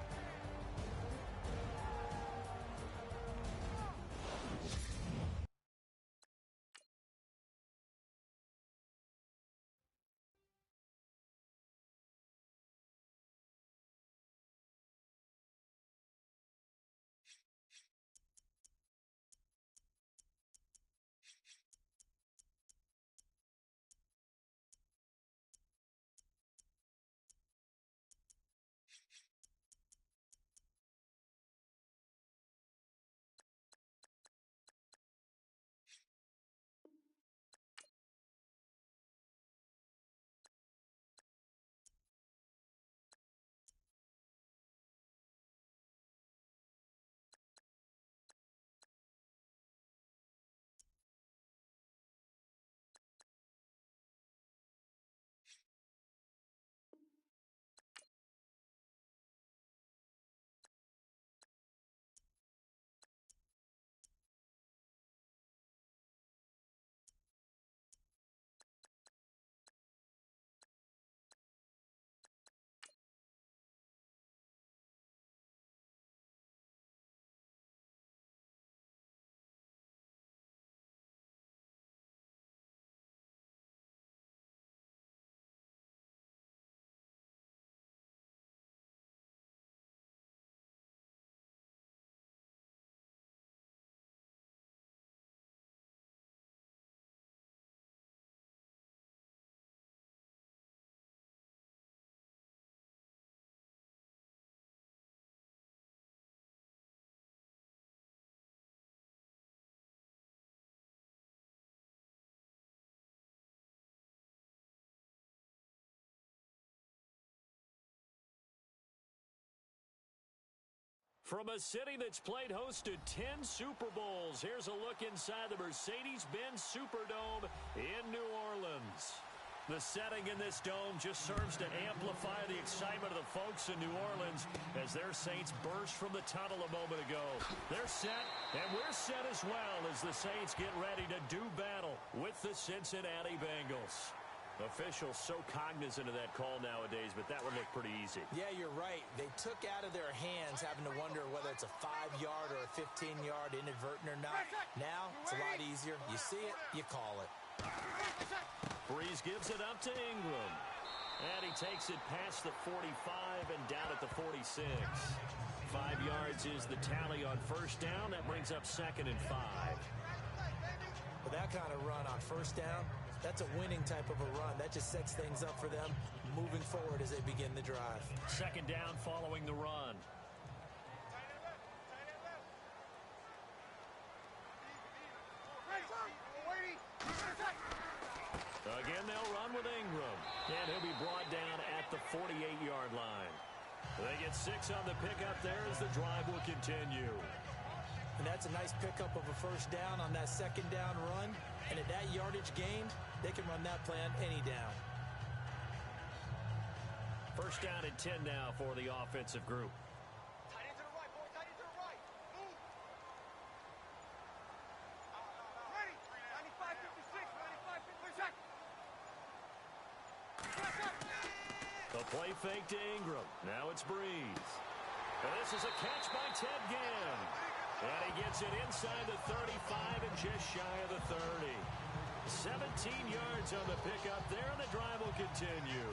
From a city that's played host to 10 Super Bowls, here's a look inside the Mercedes-Benz Superdome in New Orleans. The setting in this dome just serves to amplify the excitement of the folks in New Orleans as their Saints burst from the tunnel a moment ago. They're set, and we're set as well as the Saints get ready to do battle with the Cincinnati Bengals. Officials so cognizant of that call nowadays, but that would look pretty easy. Yeah, you're right. They took out of their hands having to wonder whether it's a 5-yard or a 15-yard inadvertent or not. Now, it's a lot easier. You see it, you call it. Breeze gives it up to Ingram. And he takes it past the 45 and down at the 46. 5 yards is the tally on first down. That brings up 2nd and 5. With that kind of run on first down, that's a winning type of a run. That just sets things up for them moving forward as they begin the drive. 2nd down following the run. Again, they'll run with Ingram. And he'll be brought down at the 48-yard line. They get 6 on the pickup there as the drive will continue. And that's a nice pickup of a first down on that 2nd down run. And at that yardage gained, they can run that play on any down. First down and 10 now for the offensive group. Tight end to the right, boy. Tight end to the right. Move. Ready. 95, 56. 95, 56. The play fake to Ingram. Now it's Breeze. And this is a catch by Ted Ginn. And he gets it inside the 35 and just shy of the 30. 17 yards on the pickup there, and the drive will continue.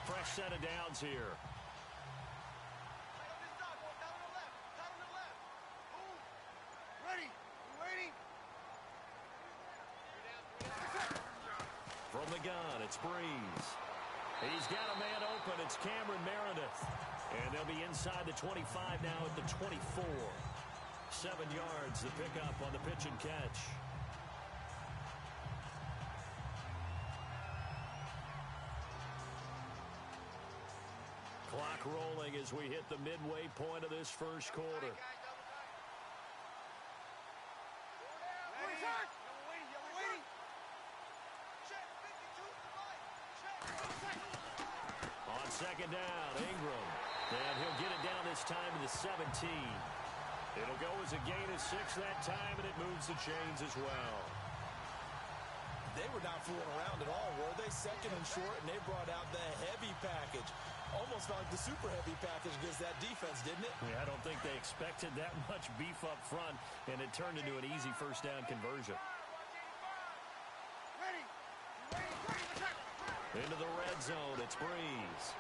Fresh set of downs here. From the gun, it's Breeze. He's got a man open. It's Cameron Meredith. And they'll be inside the 25 now at the 24. 7 yards, the pickup on the pitch and catch. Clock rolling as we hit the midway point of this first quarter. On 2nd down, Ingram. And he'll get it down this time to the 17. It'll go as a gain of 6 that time, and it moves the chains as well. They were not fooling around at all, were they? 2nd and short, and they brought out the heavy package. Almost felt like the super heavy package against that defense, didn't it? Yeah, I don't think they expected that much beef up front, and it turned into an easy first down conversion. Into the red zone, it's Breeze.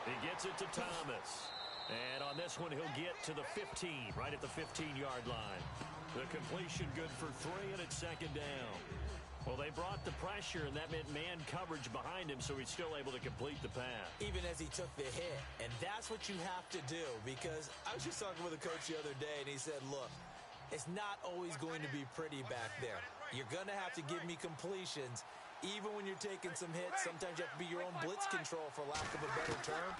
He gets it to Thomas. And on this one, he'll get to the 15, right at the 15-yard line. The completion good for 3, and it's 2nd down. Well, they brought the pressure, and that meant man coverage behind him, so he's still able to complete the pass. Even as he took the hit. And that's what you have to do, because I was just talking with a coach the other day, and he said, look, it's not always going to be pretty back there. You're going to have to give me completions. Even when you're taking some hits, sometimes you have to be your own blitz control, for lack of a better term.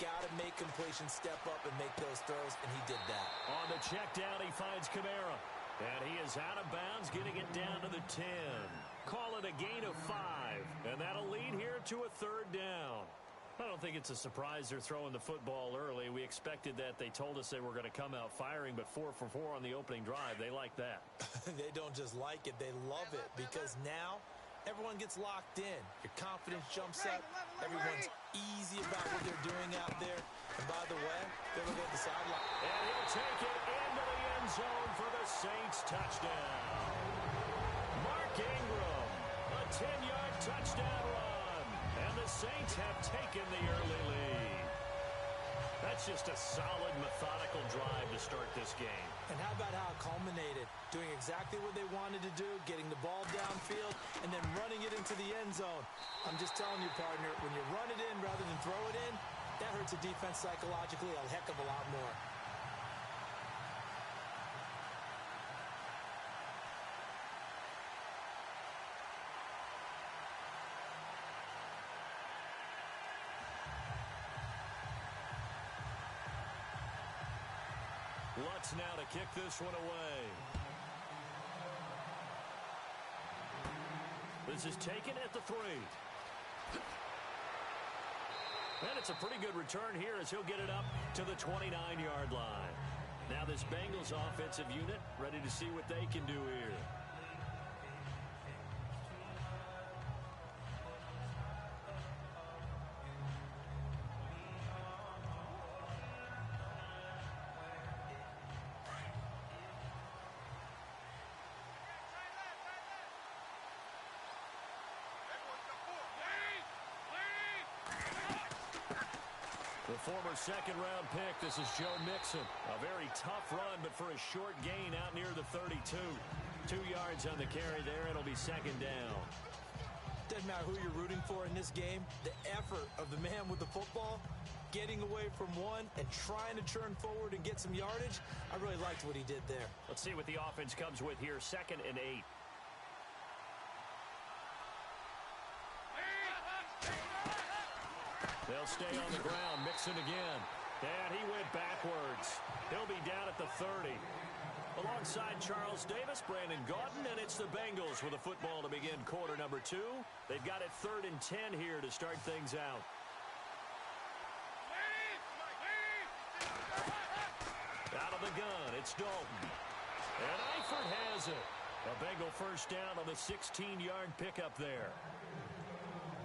Got to make completions, step up and make those throws, and he did that. On the check down, he finds Kamara. And he is out of bounds, getting it down to the 10. Call it a gain of 5. And that'll lead here to a 3rd down. I don't think it's a surprise they're throwing the football early. We expected that. They told us they were going to come out firing, but 4 for 4 on the opening drive. They like that. They don't just like it, they love it, because now everyone gets locked in. Your confidence jumps up. Everyone's easy about what they're doing out there. And by the way, they're looking at the sideline. And he'll take it into the end zone for the Saints touchdown. Mark Ingram, a 10-yard touchdown run. And the Saints have taken the early lead. That's just a solid, methodical drive to start this game. And how about how it culminated? Doing exactly what they wanted to do, getting the ball downfield, and then running it into the end zone. I'm just telling you, partner, when you run it in rather than throw it in, that hurts a defense psychologically a heck of a lot more. Lutz now to kick this one away. This is taken at the 3. And it's a pretty good return here as he'll get it up to the 29-yard line. Now this Bengals offensive unit ready to see what they can do here. The former second-round pick, this is Joe Mixon. A very tough run, but for a short gain out near the 32. 2 yards on the carry there. It'll be second down. Doesn't matter who you're rooting for in this game. The effort of the man with the football, getting away from one and trying to turn forward and get some yardage, I really liked what he did there. Let's see what the offense comes with here. 2nd and 8. They'll stay on the ground. Mixon again. And he went backwards. He'll be down at the 30. Alongside Charles Davis, Brandon Gaudin, and it's the Bengals with a football to begin quarter number 2. They've got it 3rd and 10 here to start things out. Out of the gun, it's Dalton. And Eifert has it. A Bengal first down on the 16-yard pickup there.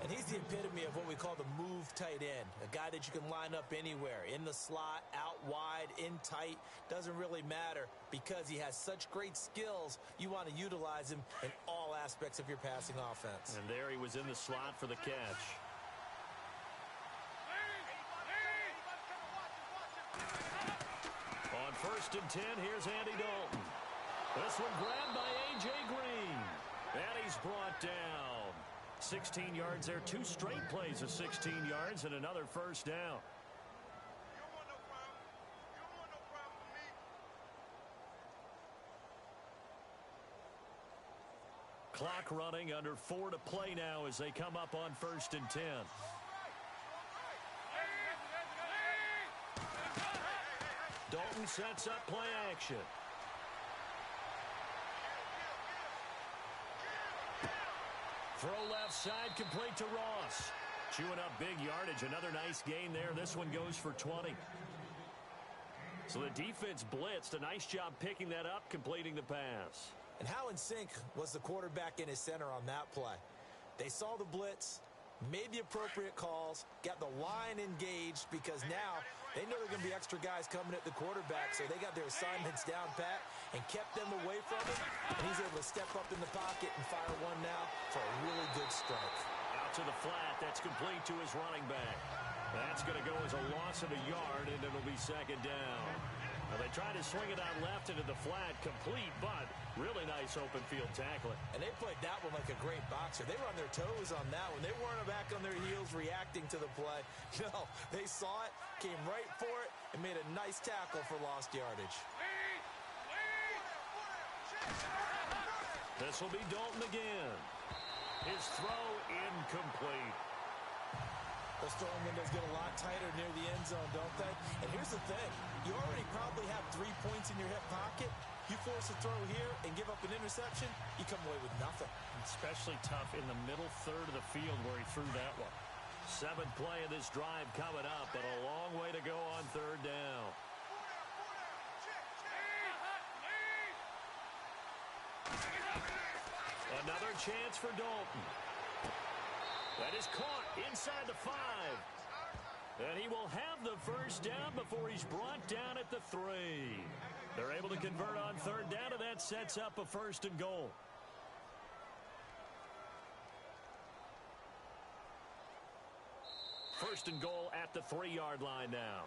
And he's the epitome of what we call the move tight end. A guy that you can line up anywhere. In the slot, out wide, in tight. Doesn't really matter because he has such great skills. You want to utilize him in all aspects of your passing offense. And there he was in the slot for the catch. On 1st and 10, here's Andy Dalton. This one grabbed by A.J. Green. And he's brought down. 16 yards there. 2 straight plays of 16 yards and another first down. Clock running, under 4 to play now as they come up on 1st and 10. Dalton sets up play action. Throw left side, complete to Ross. Chewing up big yardage. Another nice gain there. This one goes for 20. So the defense blitzed. A nice job picking that up, completing the pass. And how in sync was the quarterback in his center on that play? They saw the blitz, made the appropriate calls, got the line engaged because now they know there are going to be extra guys coming at the quarterback, so they got their assignments down pat and kept them away from him, and he's able to step up in the pocket and fire one now for a really good strike. Out to the flat. That's complete to his running back. That's going to go as a loss of a yard, and it'll be second down. Well, they tried to swing it out left into the flat, complete, but really nice open field tackling. And they played that one like a great boxer. They were on their toes on that one. They weren't back on their heels reacting to the play. No, they saw it, came right for it, and made a nice tackle for lost yardage. This will be Dalton again. His throw incomplete. Those throwing windows get a lot tighter near the end zone, don't they? And here's the thing. You already probably have 3 points in your hip pocket. You force a throw here and give up an interception, you come away with nothing. Especially tough in the middle third of the field where he threw that one. 7th play of this drive coming up, but a long way to go on 3rd down. Another chance for Dalton. That is caught inside the 5. And he will have the first down before he's brought down at the 3. They're able to convert on 3rd down, and that sets up a 1st and goal. First and goal at the 3-yard line now.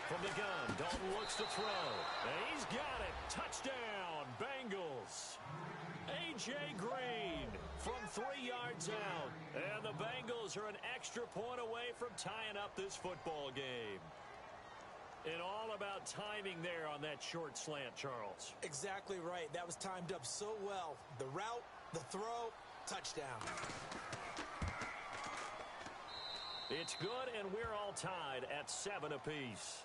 From the gun, Dalton looks to throw. And he's got it. Touchdown, Bengals. A.J. Green from 3 yards out. And the Bengals are an extra point away from tying up this football game. And all about timing there on that short slant, Charles. Exactly right. That was timed up so well. The route, the throw, touchdown. It's good, and we're all tied at 7 apiece.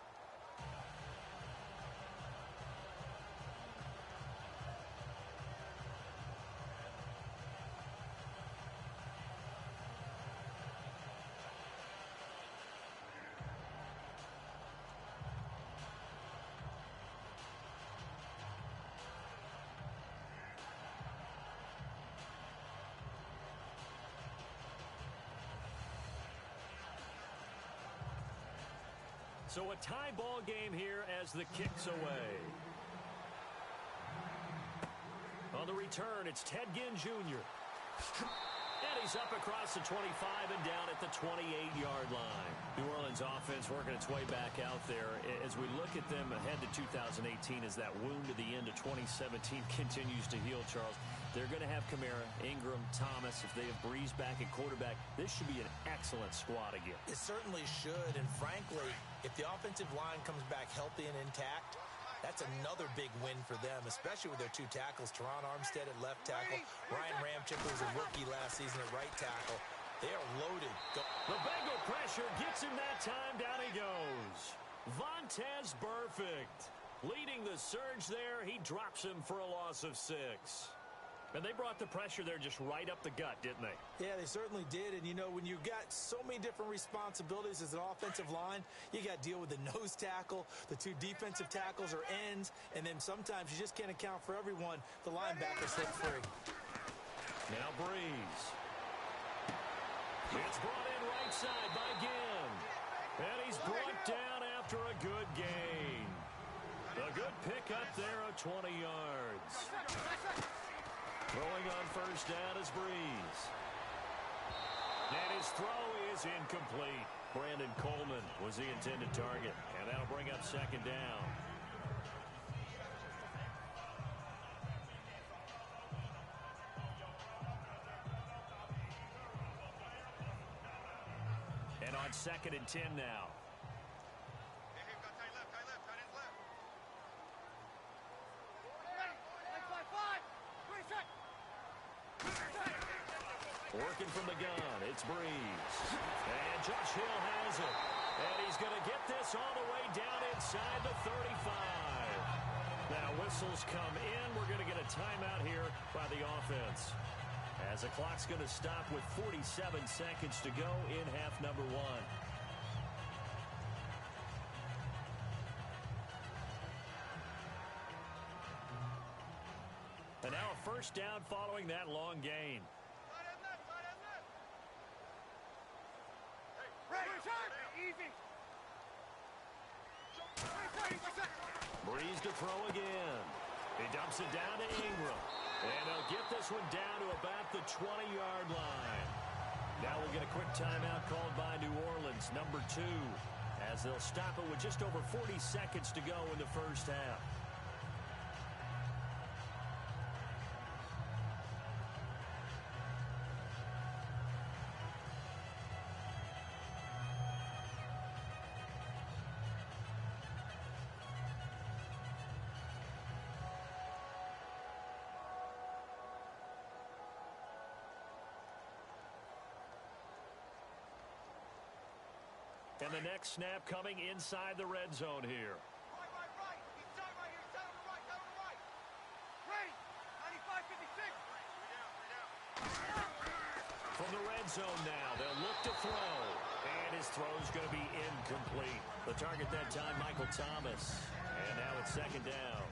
So a tie ball game here as the kick's away. On the return, it's Ted Ginn Jr. And he's up across the 25 and down at the 28-yard line. New Orleans offense working its way back out there. As we look at them ahead to 2018 as that wound at the end of 2017 continues to heal, Charles, they're going to have Kamara, Ingram, Thomas. If they have Breeze back at quarterback, this should be an excellent squad again. It certainly should, and frankly, if the offensive line comes back healthy and intact, that's another big win for them, especially with their 2 tackles, Teron Armstead at left tackle, Ryan Ramczyk was a rookie last season at right tackle. They are loaded. The Bengal pressure gets him that time. Down he goes. Vontaze Burfict leading the surge there. He drops him for a loss of 6. And they brought the pressure there just right up the gut, didn't they? Yeah, they certainly did. And, you know, when you've got so many different responsibilities as an offensive line, you got to deal with the nose tackle, the 2 defensive tackles or ends, and then sometimes you just can't account for everyone. The linebacker slip free. Now Breeze. It's brought in right side by Ginn. And he's brought down after a good gain. A good pickup there of 20 yards. Throwing on first down is Breeze. And his throw is incomplete. Brandon Coleman was the intended target. And that'll bring up second down. And on 2nd and 10 now. Working from the gun, it's Breeze. And Josh Hill has it. And he's going to get this all the way down inside the 35. Now whistles come in. We're going to get a timeout here by the offense. As the clock's going to stop with 47 seconds to go in half number 1. And now a first down following that long gain. Breeze to throw again. He dumps it down to Ingram. And he'll get this one down to about the 20-yard line. Now we'll get a quick timeout called by New Orleans, number 2, as they'll stop it with just over 40 seconds to go in the first half. And the next snap coming inside the red zone here. Right. He's down right here. He's down on the right. Down on the right. Ready. 95-56. From the red zone now, they'll look to throw. And his throw's going to be incomplete. The target that time, Michael Thomas. And now it's second down.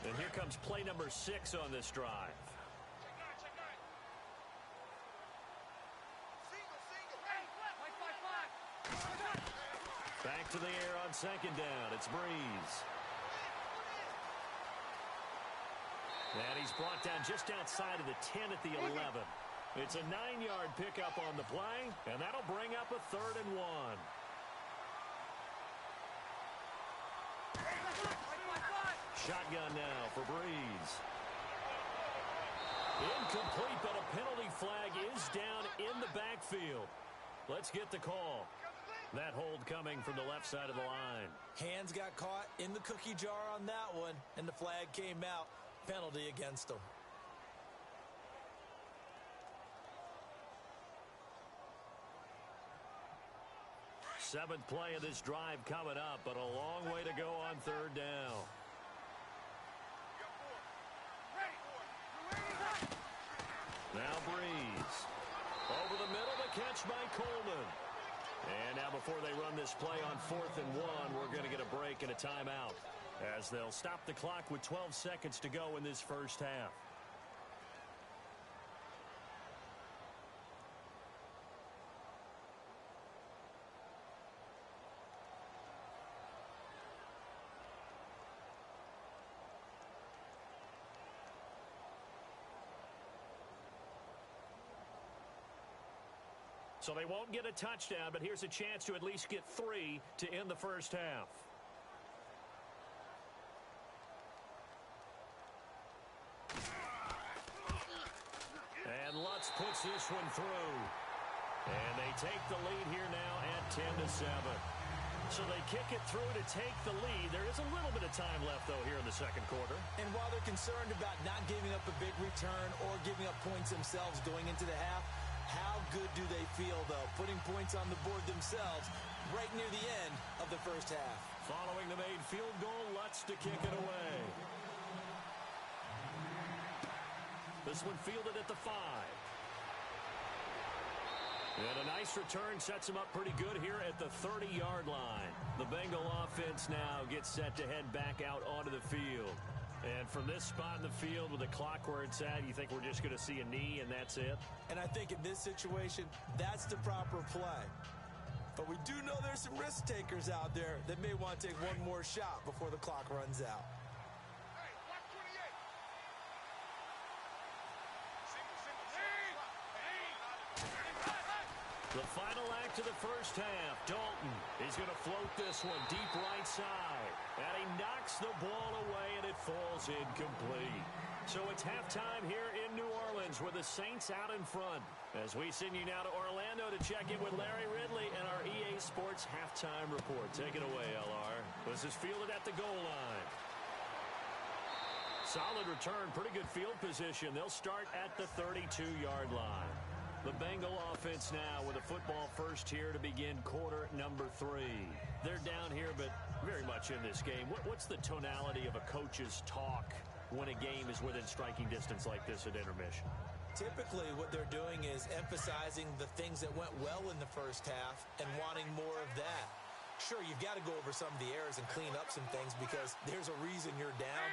And here comes play number 6 on this drive. Back to the air on second down. It's Breeze. And he's brought down just outside of the 10 at the 11. It's a 9-yard pickup on the play, and that'll bring up a 3rd and 1. Shotgun now for Breeze. Incomplete, but a penalty flag is down in the backfield. Let's get the call. That hold coming from the left side of the line. Hands got caught in the cookie jar on that one, and the flag came out. Penalty against them. Seventh play of this drive coming up, but a long way to go on 3rd down. Now Breeze. Over the middle, the catch by Coleman. And now before they run this play on 4th and 1, we're going to get a break and a timeout, as they'll stop the clock with 12 seconds to go in this first half. So they won't get a touchdown, but here's a chance to at least get 3 to end the first half. And Lutz puts this one through. And they take the lead here now at 10-7. So they kick it through to take the lead. There is a little bit of time left, though, here in the second quarter. And while they're concerned about not giving up a big return or giving up points themselves going into the half, how good do they feel, though, putting points on the board themselves right near the end of the first half? Following the made field goal, Lutz to kick it away. This one fielded at the 5. And a nice return sets him up pretty good here at the 30-yard line. The Bengal offense now gets set to head back out onto the field. And from this spot in the field with the clock where it's at, you think we're just going to see a knee and that's it? And I think in this situation, that's the proper play. But we do know there's some risk takers out there that may want to take one more shot before the clock runs out. Hey, watch 28. The final act of the first half. Dalton is going to float this one deep right side. And he knocks the ball away, and it falls incomplete. So it's halftime here in New Orleans with the Saints out in front. As we send you now to Orlando to check in with Larry Ridley and our EA Sports halftime report. Take it away, LR. This is fielded at the goal line. Solid return, pretty good field position. They'll start at the 32-yard line. The Bengal offense now with a football first here to begin quarter number 3. They're down here, but very much in this game. What's the tonality of a coach's talk when a game is within striking distance like this at intermission? Typically, what they're doing is emphasizing the things that went well in the first half and wanting more of that. Sure, you've got to go over some of the errors and clean up some things because there's a reason you're down.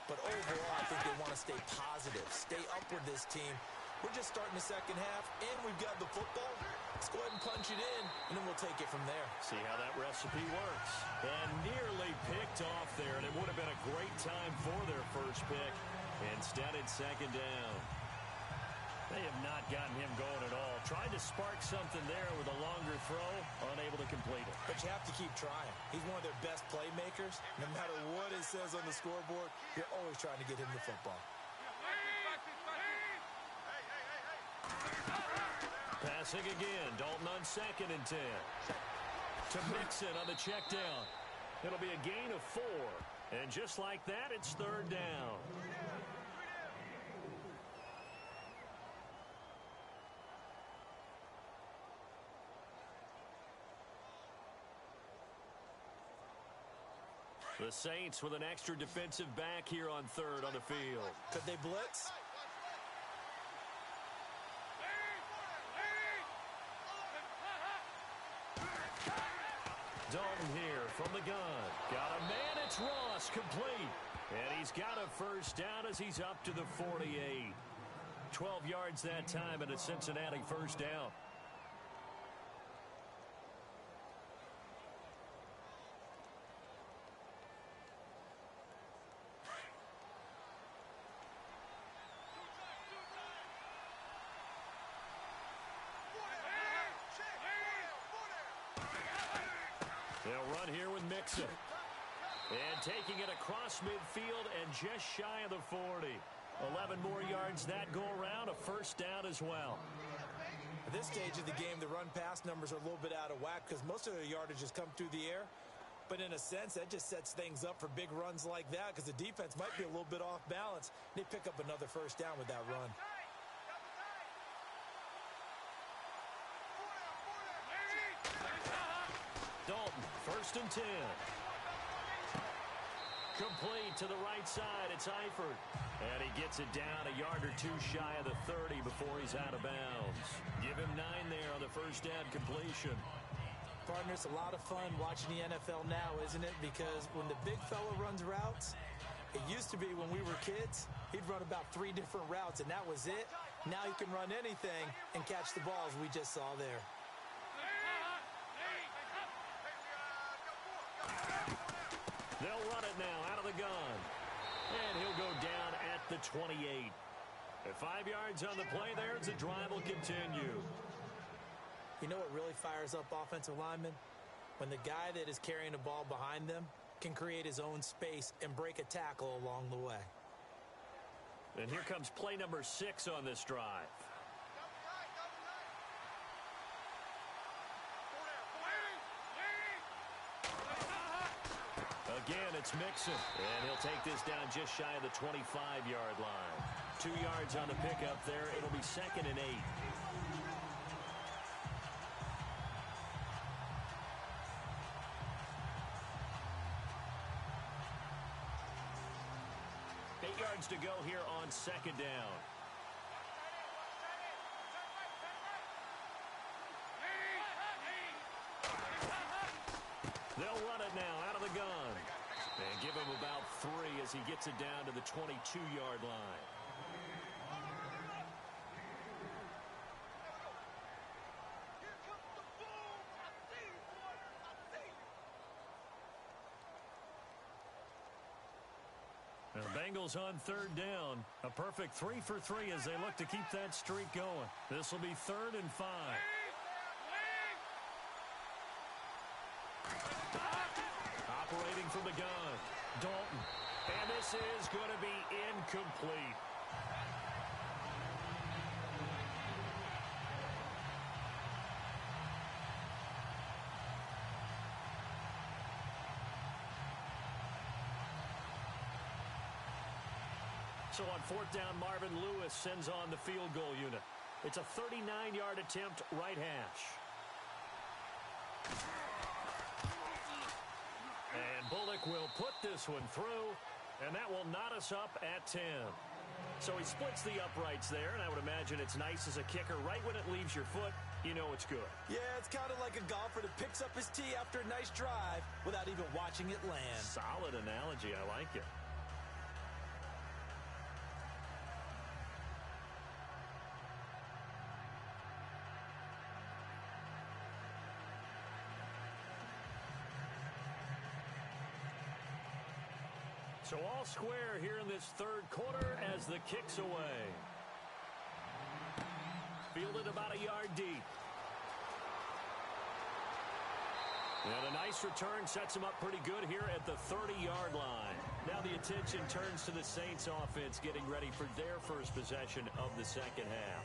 But overall, I think they want to stay positive, stay up with this team. We're just starting the second half, and we've got the football. Let's go ahead and punch it in, and then we'll take it from there. See how that recipe works. And nearly picked off there, and it would have been a great time for their first pick. Instead, it's second down. They have not gotten him going at all. Tried to spark something there with a longer throw, unable to complete it. But you have to keep trying. He's one of their best playmakers. No matter what it says on the scoreboard, you're always trying to get him the football. Passing again. Dalton on 2nd and 10. To Mixon on the check down. It'll be a gain of 4. And just like that, it's third down. The Saints with an extra defensive back here on third on the field. Could they blitz? Dalton here from the gun. Got a man, it's Ross, complete. And he's got a first down as he's up to the 48. 12 yards that time and a Cincinnati first down. They'll run here with Mixon. And taking it across midfield and just shy of the 40. 11 more yards that go around, a first down as well. At this stage of the game, the run-pass numbers are a little bit out of whack because most of their yardage has come through the air. But in a sense, that just sets things up for big runs like that because the defense might be a little bit off balance. They pick up another first down with that run. Dalton, 1st and 10. Complete to the right side. It's Eifert. And he gets it down a yard or two shy of the 30 before he's out of bounds. Give him 9 there on the first down completion. Partner, it's a lot of fun watching the NFL now, isn't it? Because when the big fella runs routes, it used to be when we were kids, he'd run about 3 different routes, and that was it. Now he can run anything and catch the balls we just saw there. They'll run it now out of the gun. And he'll go down at the 28. At 5 yards on the play there, the drive will continue. You know what really fires up offensive linemen? When the guy that is carrying the ball behind them can create his own space and break a tackle along the way. And here comes play number 6 on this drive. Again, it's Mixon. And he'll take this down just shy of the 25-yard line. 2 yards on the pickup there. It'll be 2nd and 8. To go here on 2nd down. They'll run it now out of the gun. And give him about 3 as he gets it down to the 22-yard line. The Bengals on 3rd down. A perfect 3 for 3 as they look to keep that streak going. This will be 3rd and 5. Operating from the gun. Dalton. And this is going to be incomplete. So on 4th down, Marvin Lewis sends on the field goal unit. It's a 39-yard attempt, right hash. And Bullock will put this one through, and that will knot us up at 10. So he splits the uprights there, and I would imagine it's nice as a kicker. Right when it leaves your foot, you know it's good. Yeah, it's kind of like a golfer that picks up his tee after a nice drive without even watching it land. Solid analogy. I like it. So all square here in this 3rd quarter as the kick's away. Fielded about a yard deep. And a nice return sets him up pretty good here at the 30-yard line. Now the attention turns to the Saints offense getting ready for their first possession of the 2nd half.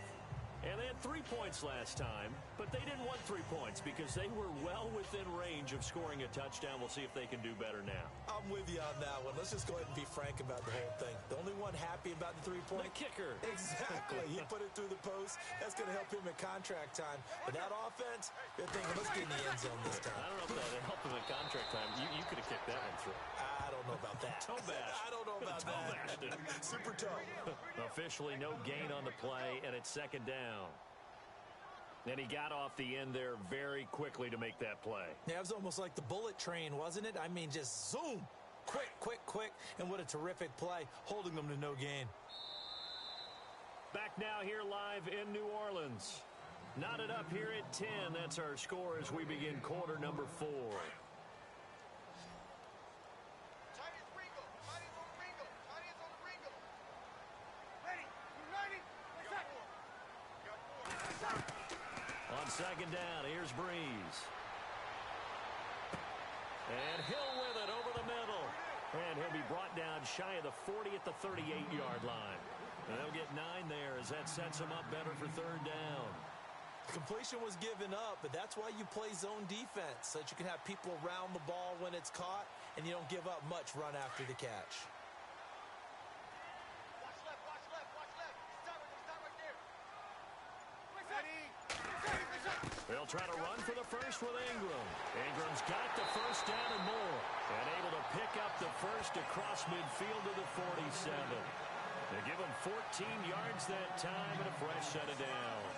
And they had 3 points last time, but they didn't want 3 points because they were well within range of scoring a touchdown. We'll see if they can do better now. I'm with you on that one. Let's just go ahead and be frank about the whole thing. The only one happy about the 3-point? The kicker. Exactly. He put it through the post. That's going to help him in contract time. But that offense, they're thinking, let's get in the end zone this time. I don't know if that helped him in contract time. You could have kicked that one through. I don't know about that. Toe bash. I don't know about Toe that. bashed it. Super toe. Officially no gain on the play, and it's 2nd down. And he got off the end there very quickly to make that play. Yeah, it was almost like the bullet train, wasn't it? I mean, just zoom. Quick, quick, quick. And what a terrific play, holding them to no gain. Back now here live in New Orleans. Knotted up here at 10. That's our score as we begin quarter number 4. On 2nd down, here's Breeze. And Hill with it over the middle. And he'll be brought down shy of the 40 at the 38-yard line. And they'll get 9 there as that sets them up better for third down. Completion was given up, but that's why you play zone defense, so that you can have people around the ball when it's caught, and you don't give up much run after the catch. Watch left, watch left, watch left. Start right there. They'll try to run for the first with Ingram. Ingram's got the first down and more, and able to pick up the first across midfield to the 47. They give him 14 yards that time and a fresh set of downs.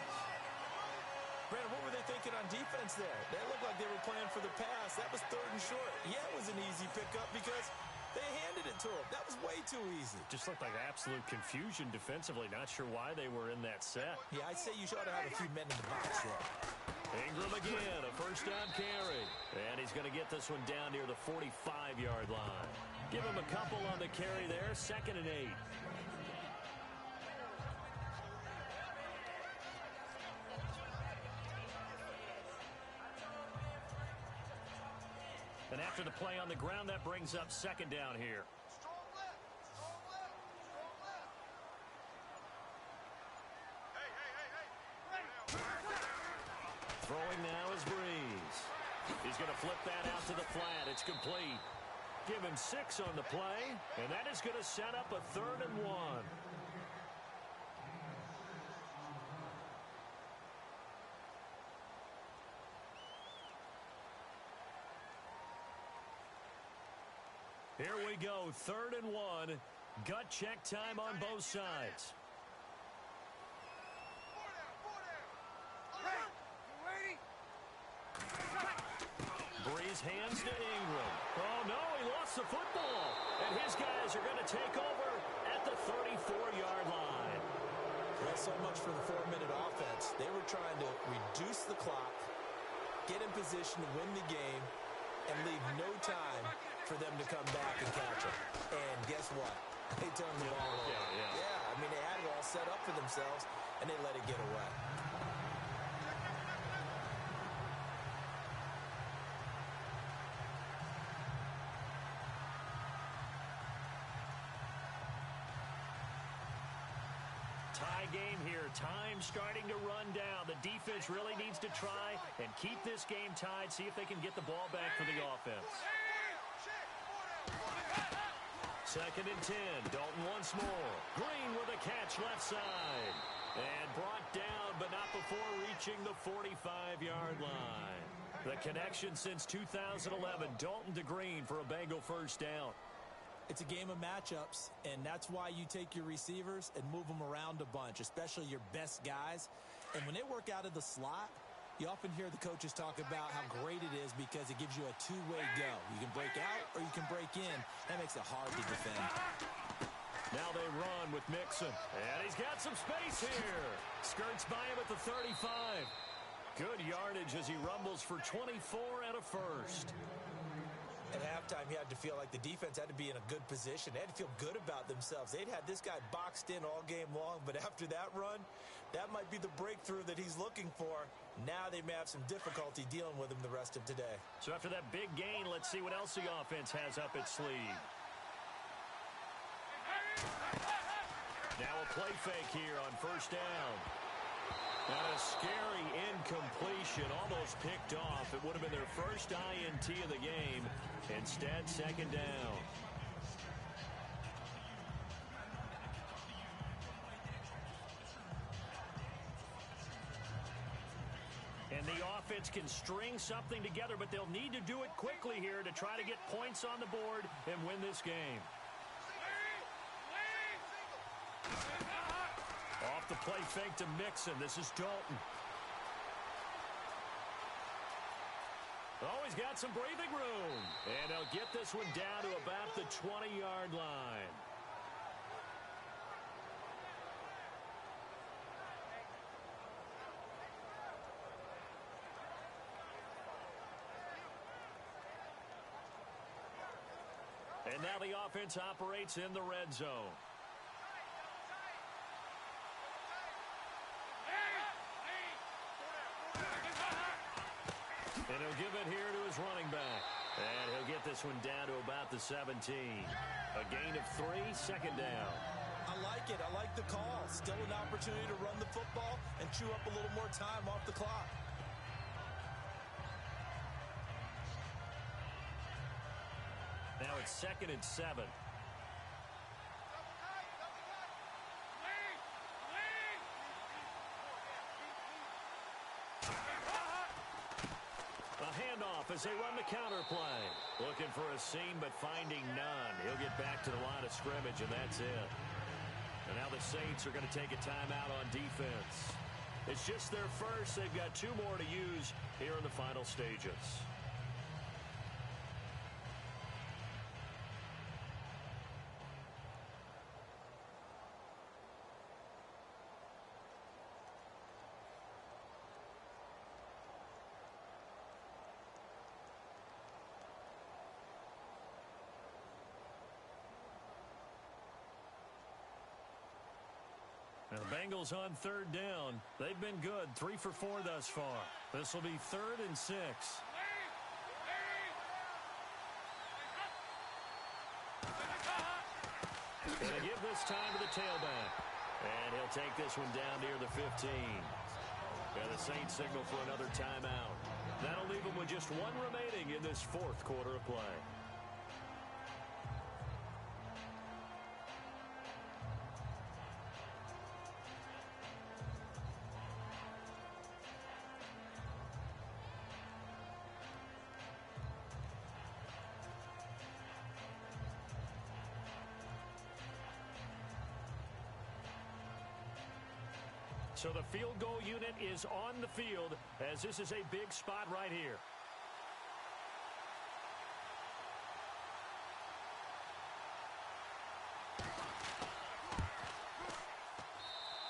Brandon, what were they thinking on defense there? They looked like they were playing for the pass. That was third and short. Yeah, it was an easy pickup because they handed it to him. That was way too easy. Just looked like absolute confusion defensively. Not sure why they were in that set. Yeah, I'd say you ought to have a few men in the box there. Ingram again, a first down carry. And he's going to get this one down near the 45-yard line. Give him a couple on the carry there, 2nd and 8. And after the play on the ground, that brings up 2nd down here. Strong left, strong left, strong left. Hey. Throwing now is Breeze. He's going to flip that out to the flat. It's complete. Give him 6 on the play, and that is going to set up a 3rd and 1. Here we go, 3rd and 1. Gut check time on both sides. Breeze hands to Ingram. Oh, no, he lost the football. And his guys are going to take over at the 34-yard line. Well, so much for the 4-minute offense. They were trying to reduce the clock, get in position to win the game, and leave no time for them to come back and catch it. And guess what? They turned the ball over. Yeah, I mean, they had it all set up for themselves, and they let it get away. Tie game here. Time starting to run down. The defense really needs to try and keep this game tied, see if they can get the ball back for the offense. 2nd and 10. Dalton once more. Green with a catch left side. And brought down, but not before reaching the 45-yard line. The connection since 2011. Dalton to Green for a Bengal first down. It's a game of matchups, and that's why you take your receivers and move them around a bunch, especially your best guys. And when they work out of the slot, you often hear the coaches talk about how great it is because it gives you a two-way go. You can break out or you can break in. That makes it hard to defend. Now they run with Mixon. And he's got some space here. Skirts by him at the 35. Good yardage as he rumbles for 24 and a first. At halftime, you had to feel like the defense had to be in a good position. They had to feel good about themselves. They'd had this guy boxed in all game long, but after that run, that might be the breakthrough that he's looking for. Now they may have some difficulty dealing with him the rest of today. So after that big gain, let's see what else the offense has up its sleeve. Now a play fake here on first down. And a scary incompletion, almost picked off. It would have been their first INT of the game. Instead, 2nd down. And the offense can string something together, but they'll need to do it quickly here to try to get points on the board and win this game. Off the play fake to Mixon. This is Dalton. Oh, he's got some breathing room. And they'll get this one down to about the 20-yard line. And now the offense operates in the red zone. And he'll give it here to his running back. And he'll get this one down to about the 17. A gain of 3, second down. I like it. I like the call. Still an opportunity to run the football and chew up a little more time off the clock. Now it's 2nd and 7. A handoff as they run the counter play. Looking for a seam, but finding none. He'll get back to the line of scrimmage, and that's it. And now the Saints are going to take a timeout on defense. It's just their first. They've got 2 more to use here in the final stages. Now the Bengals on 3rd down. They've been good, 3 for 4 thus far. This will be 3rd and 6. Going to give this time to the tailback. And he'll take this one down near the 15. And the Saints signal for another timeout. That'll leave them with just 1 remaining in this 4th quarter of play. So the field goal unit is on the field as this is a big spot right here.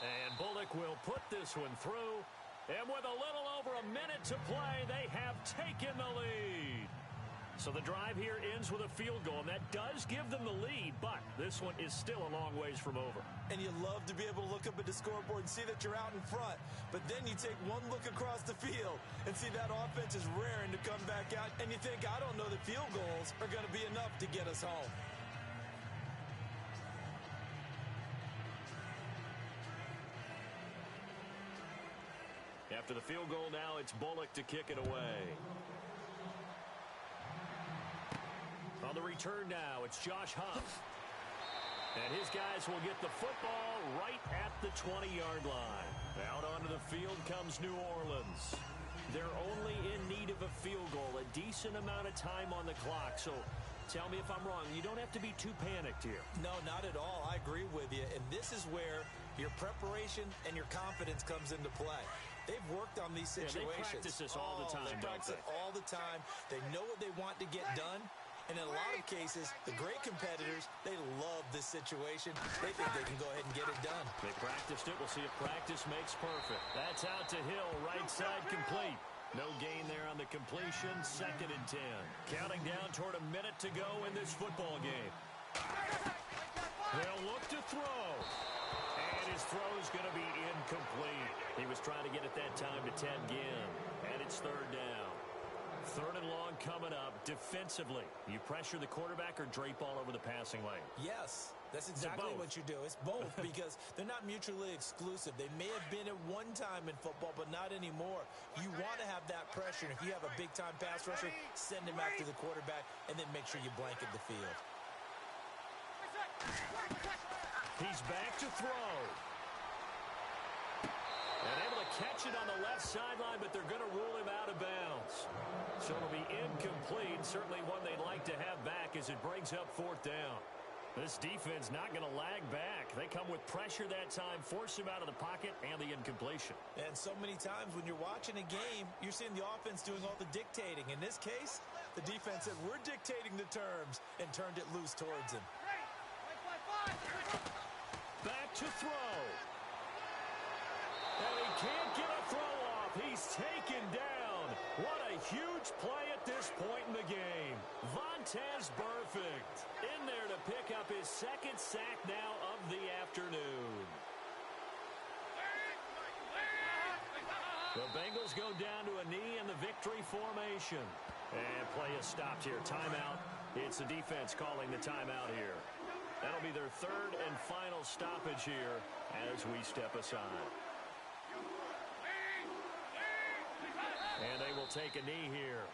And Bullock will put this one through. And with a little over a minute to play, they have taken the lead. So the drive here ends with a field goal, and that does give them the lead, but this one is still a long ways from over. And you love to be able to look up at the scoreboard and see that you're out in front. But then you take one look across the field and see that offense is raring to come back out. And you think, I don't know that field goals are going to be enough to get us home. After the field goal now, it's Bullock to kick it away. On the return now, it's Josh Huff. And his guys will get the football right at the 20-yard line. Out onto the field comes New Orleans. They're only in need of a field goal, a decent amount of time on the clock. So tell me if I'm wrong. You don't have to be too panicked here. No, not at all. I agree with you. And this is where your preparation and your confidence comes into play. They've worked on these situations. They practice this all the time, They practice it all the time. They know what they want to get done. And in a lot of cases, the great competitors, they love this situation. They think they can go ahead and get it done. They practiced it. We'll see if practice makes perfect. That's out to Hill, right side complete. No gain there on the completion, 2nd and 10. Counting down toward a minute to go in this football game. They'll look to throw. And his throw is going to be incomplete. He was trying to get it that time to Ted Ginn. And it's 3rd down. 3rd and long coming up. Defensively, you pressure the quarterback or drape all over the passing lane? Yes, that's exactly what you do. It's both because they're not mutually exclusive. They may have been at one time in football, but not anymore. You want to have that pressure. And if you have a big-time pass rusher, send him after the quarterback, and then make sure you blanket the field. He's back to throw. And able to catch it on the left sideline, but they're going to rule him out of bounds. So it'll be incomplete. Certainly one they'd like to have back as it brings up 4th down. This defense not going to lag back. They come with pressure that time, force him out of the pocket, and the incompletion. And so many times when you're watching a game, you're seeing the offense doing all the dictating. In this case, the defense said, we're dictating the terms, and turned it loose towards him. Back to throw. And he can't get a throw off. He's taken down. What a huge play at this point in the game. Vontaze Burfict in there to pick up his 2nd sack now of the afternoon. The Bengals go down to a knee in the victory formation. And play is stopped here. Timeout. It's the defense calling the timeout here. That'll be their third and final stoppage here as we step aside. And they will take a knee here.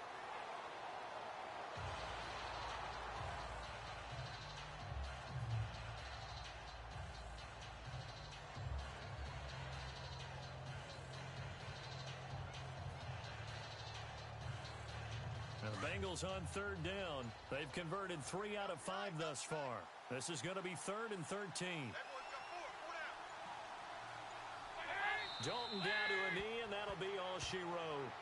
And the Bengals on third down. They've converted 3 out of 5 thus far. This is going to be 3rd and 13. Dalton down to a knee, and that'll be all she wrote.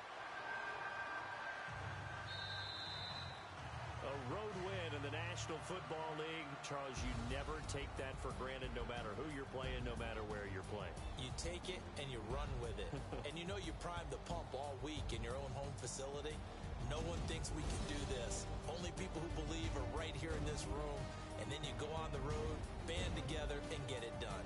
A road win in the National Football League. Charles, you never take that for granted no matter who you're playing, no matter where you're playing. You take it and you run with it. And you know you primed the pump all week in your own home facility. No one thinks we can do this. Only people who believe are right here in this room. And then you go on the road, band together, and get it done.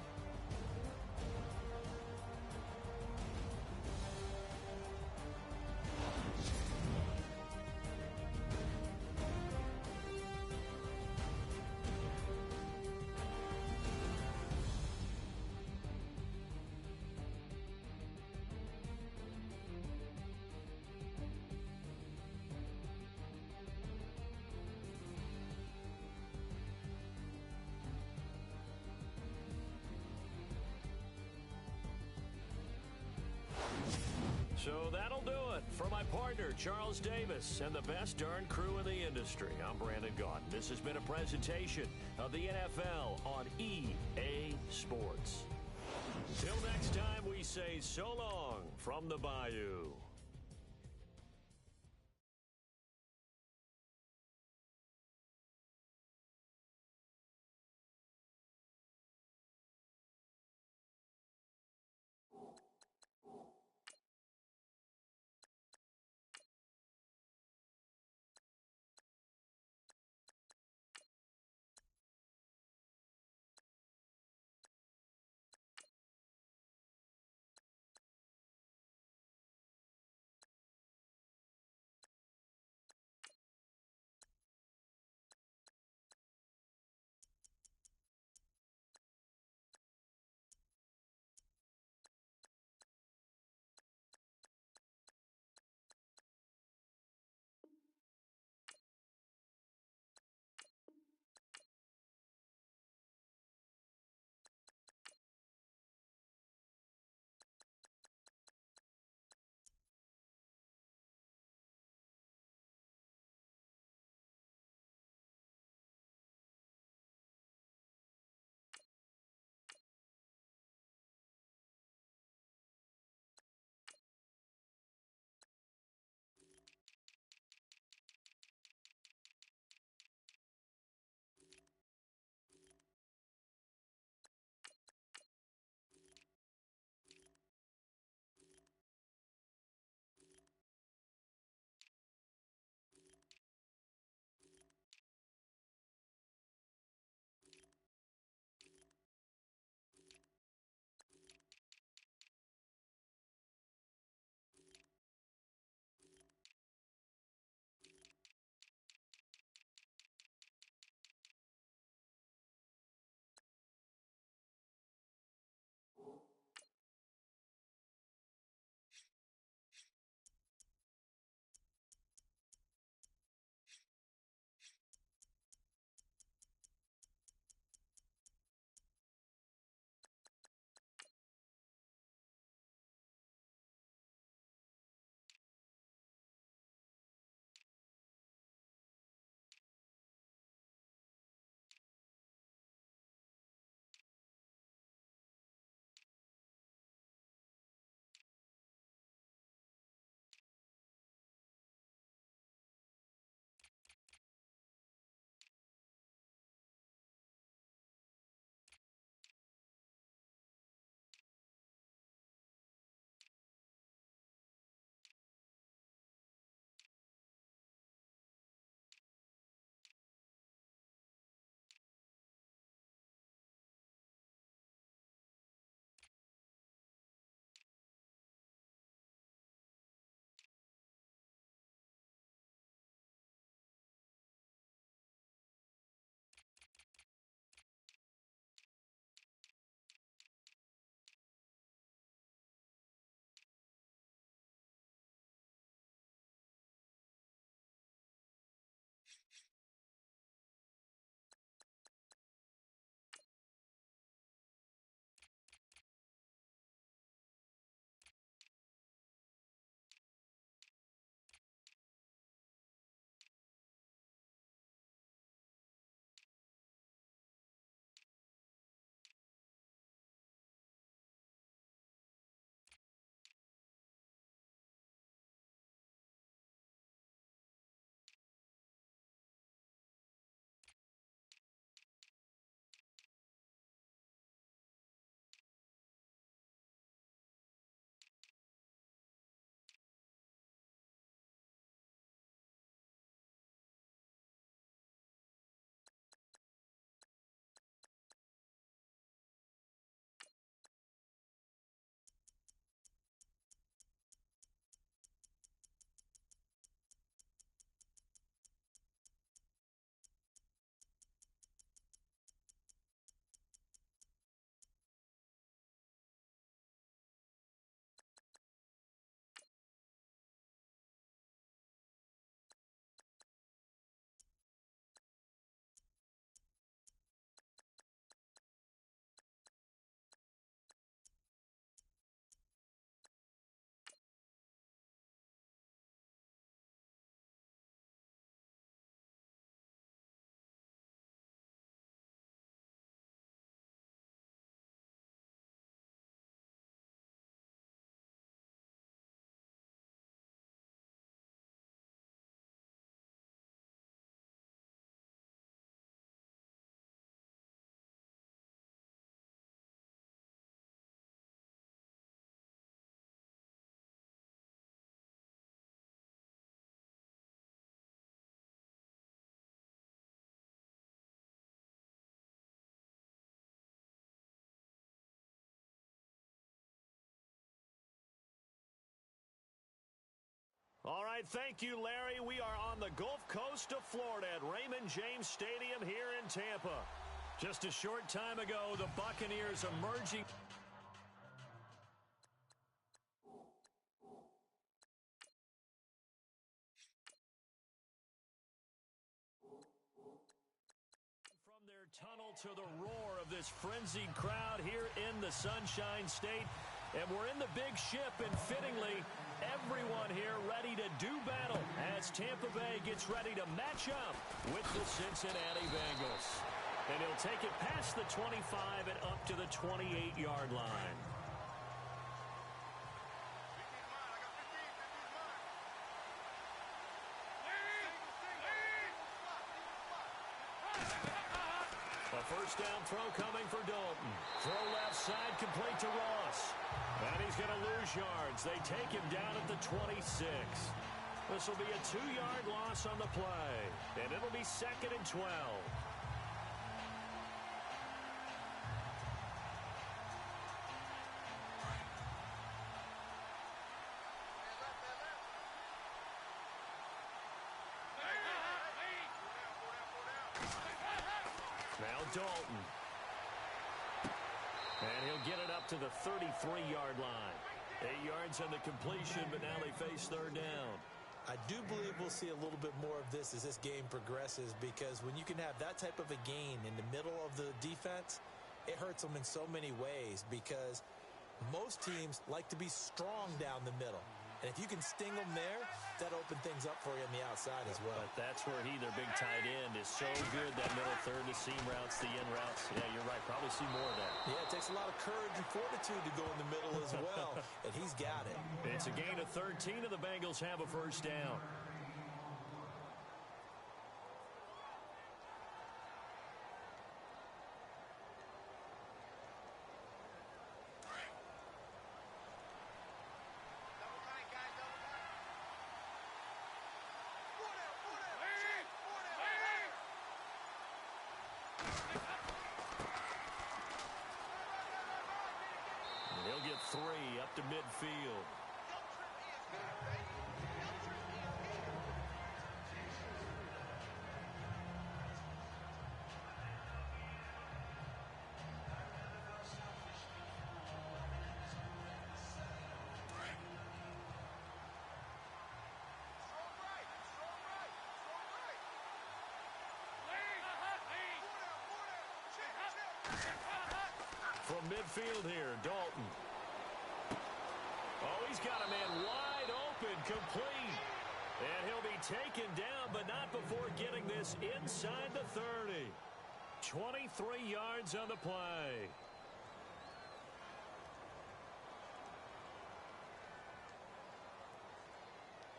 So that'll do it. For my partner, Charles Davis, and the best darn crew in the industry, I'm Brandon Gaudin. This has been a presentation of the NFL on EA Sports. Till next time, we say so long from the Bayou. All right, thank you, Larry. We are on the Gulf Coast of Florida at Raymond James Stadium here in Tampa. Just a short time ago, the Buccaneers emerging. From their tunnel to the roar of this frenzied crowd here in the Sunshine State. And we're in the big ship, and fittingly, everyone here ready to do battle as Tampa Bay gets ready to match up with the Cincinnati Bengals. And he'll take it past the 25 and up to the 28-yard line. A first down throw coming for Dalton. Throw left side, complete to Ross. And he's going to lose yards. They take him down at the 26. This will be a 2-yard loss on the play. And it'll be 2nd and 12. Now Dalton. And he'll get it up to the 33-yard line. 8 yards on the completion, but now they face 3rd down. I do believe we'll see a little bit more of this as this game progresses, because when you can have that type of a gain in the middle of the defense, it hurts them in so many ways, because most teams like to be strong down the middle. And if you can sting them there, that opens things up for you on the outside as well. But that's where their big tight end, is so good, that middle third, the seam routes, the in routes. Yeah, you're right. Probably see more of that. Yeah, it takes a lot of courage and fortitude to go in the middle as well, and he's got it. It's a gain of 13, and the Bengals have a first down. He'll get 3 up to midfield. From midfield here, Dalton. Oh, he's got a man wide open, complete. And he'll be taken down, but not before getting this inside the 30. 23 yards on the play.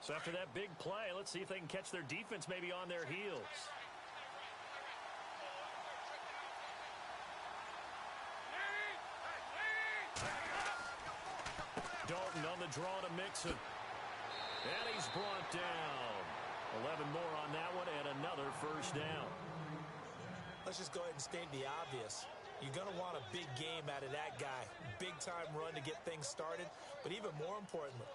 So after that big play, let's see if they can catch their defense maybe on their heels. Dalton on the draw to Mixon. And he's brought down. 11 more on that one, and another first down. Let's just go ahead and state the obvious. You're going to want a big game out of that guy. Big-time run to get things started. But even more importantly,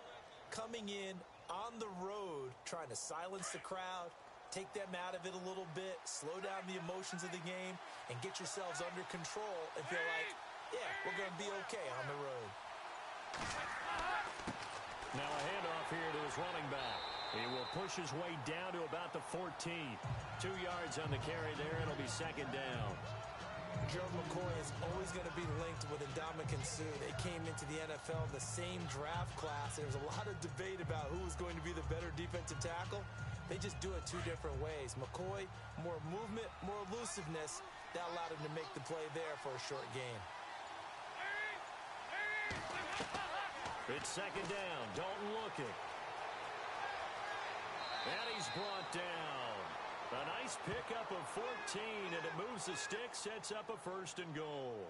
coming in on the road, trying to silence the crowd, take them out of it a little bit, slow down the emotions of the game, and get yourselves under control and feel like, yeah, we're going to be okay on the road. Now a handoff here to his running back. He will push his way down to about the 14. 2 yards on the carry there. It'll be 2nd down. Joe McCoy is always going to be linked with Ndamukong Suh. They came into the NFL in the same draft class. There was a lot of debate about who was going to be the better defensive tackle. They just do it 2 different ways. McCoy, more movement, more elusiveness. That allowed him to make the play there for a short gain. It's 2nd down. Dalton looking. And he's brought down. A nice pickup of 14, and it moves the stick, sets up a 1st and goal.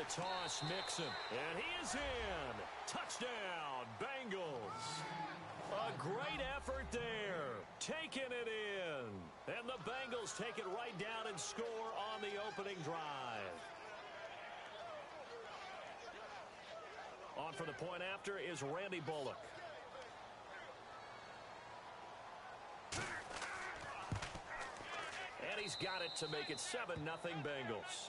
the toss, Mixon. And he is in. Touchdown, Bengals. A great effort there. Taking it in. And the Bengals take it right down and score on the opening drive. On for the point after is Randy Bullock. And he's got it to make it 7-0 Bengals.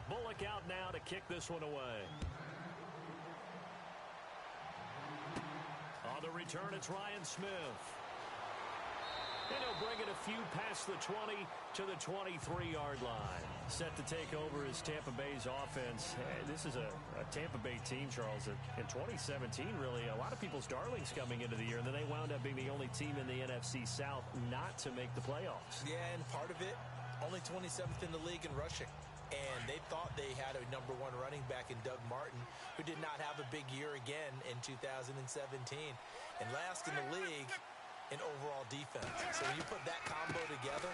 Bullock out now to kick this one away. On the return, it's Ryan Smith. And he'll bring it a few past the 20 to the 23-yard line. Set to take over is Tampa Bay's offense. This is a Tampa Bay team, Charles, that in 2017, really, a lot of people's darlings coming into the year, and then they wound up being the only team in the NFC South not to make the playoffs. Yeah, and part of it, only 27th in the league in rushing. And they thought they had a #1 running back in Doug Martin, who did not have a big year again in 2017. And last in the league in overall defense. So when you put that combo together,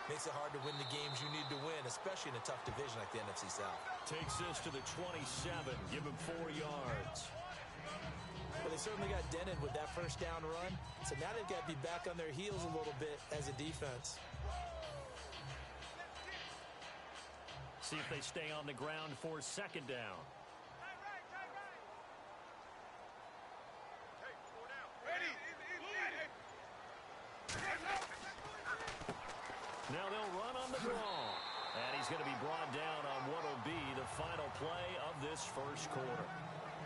makes it hard to win the games you need to win, especially in a tough division like the NFC South. Takes this to the 27, give him 4 yards. Well, they certainly got dented with that first down run. So now they've got to be back on their heels a little bit as a defense. See if they stay on the ground for 2nd down. Now they'll run on the draw. And he's going to be brought down on what will be the final play of this first quarter.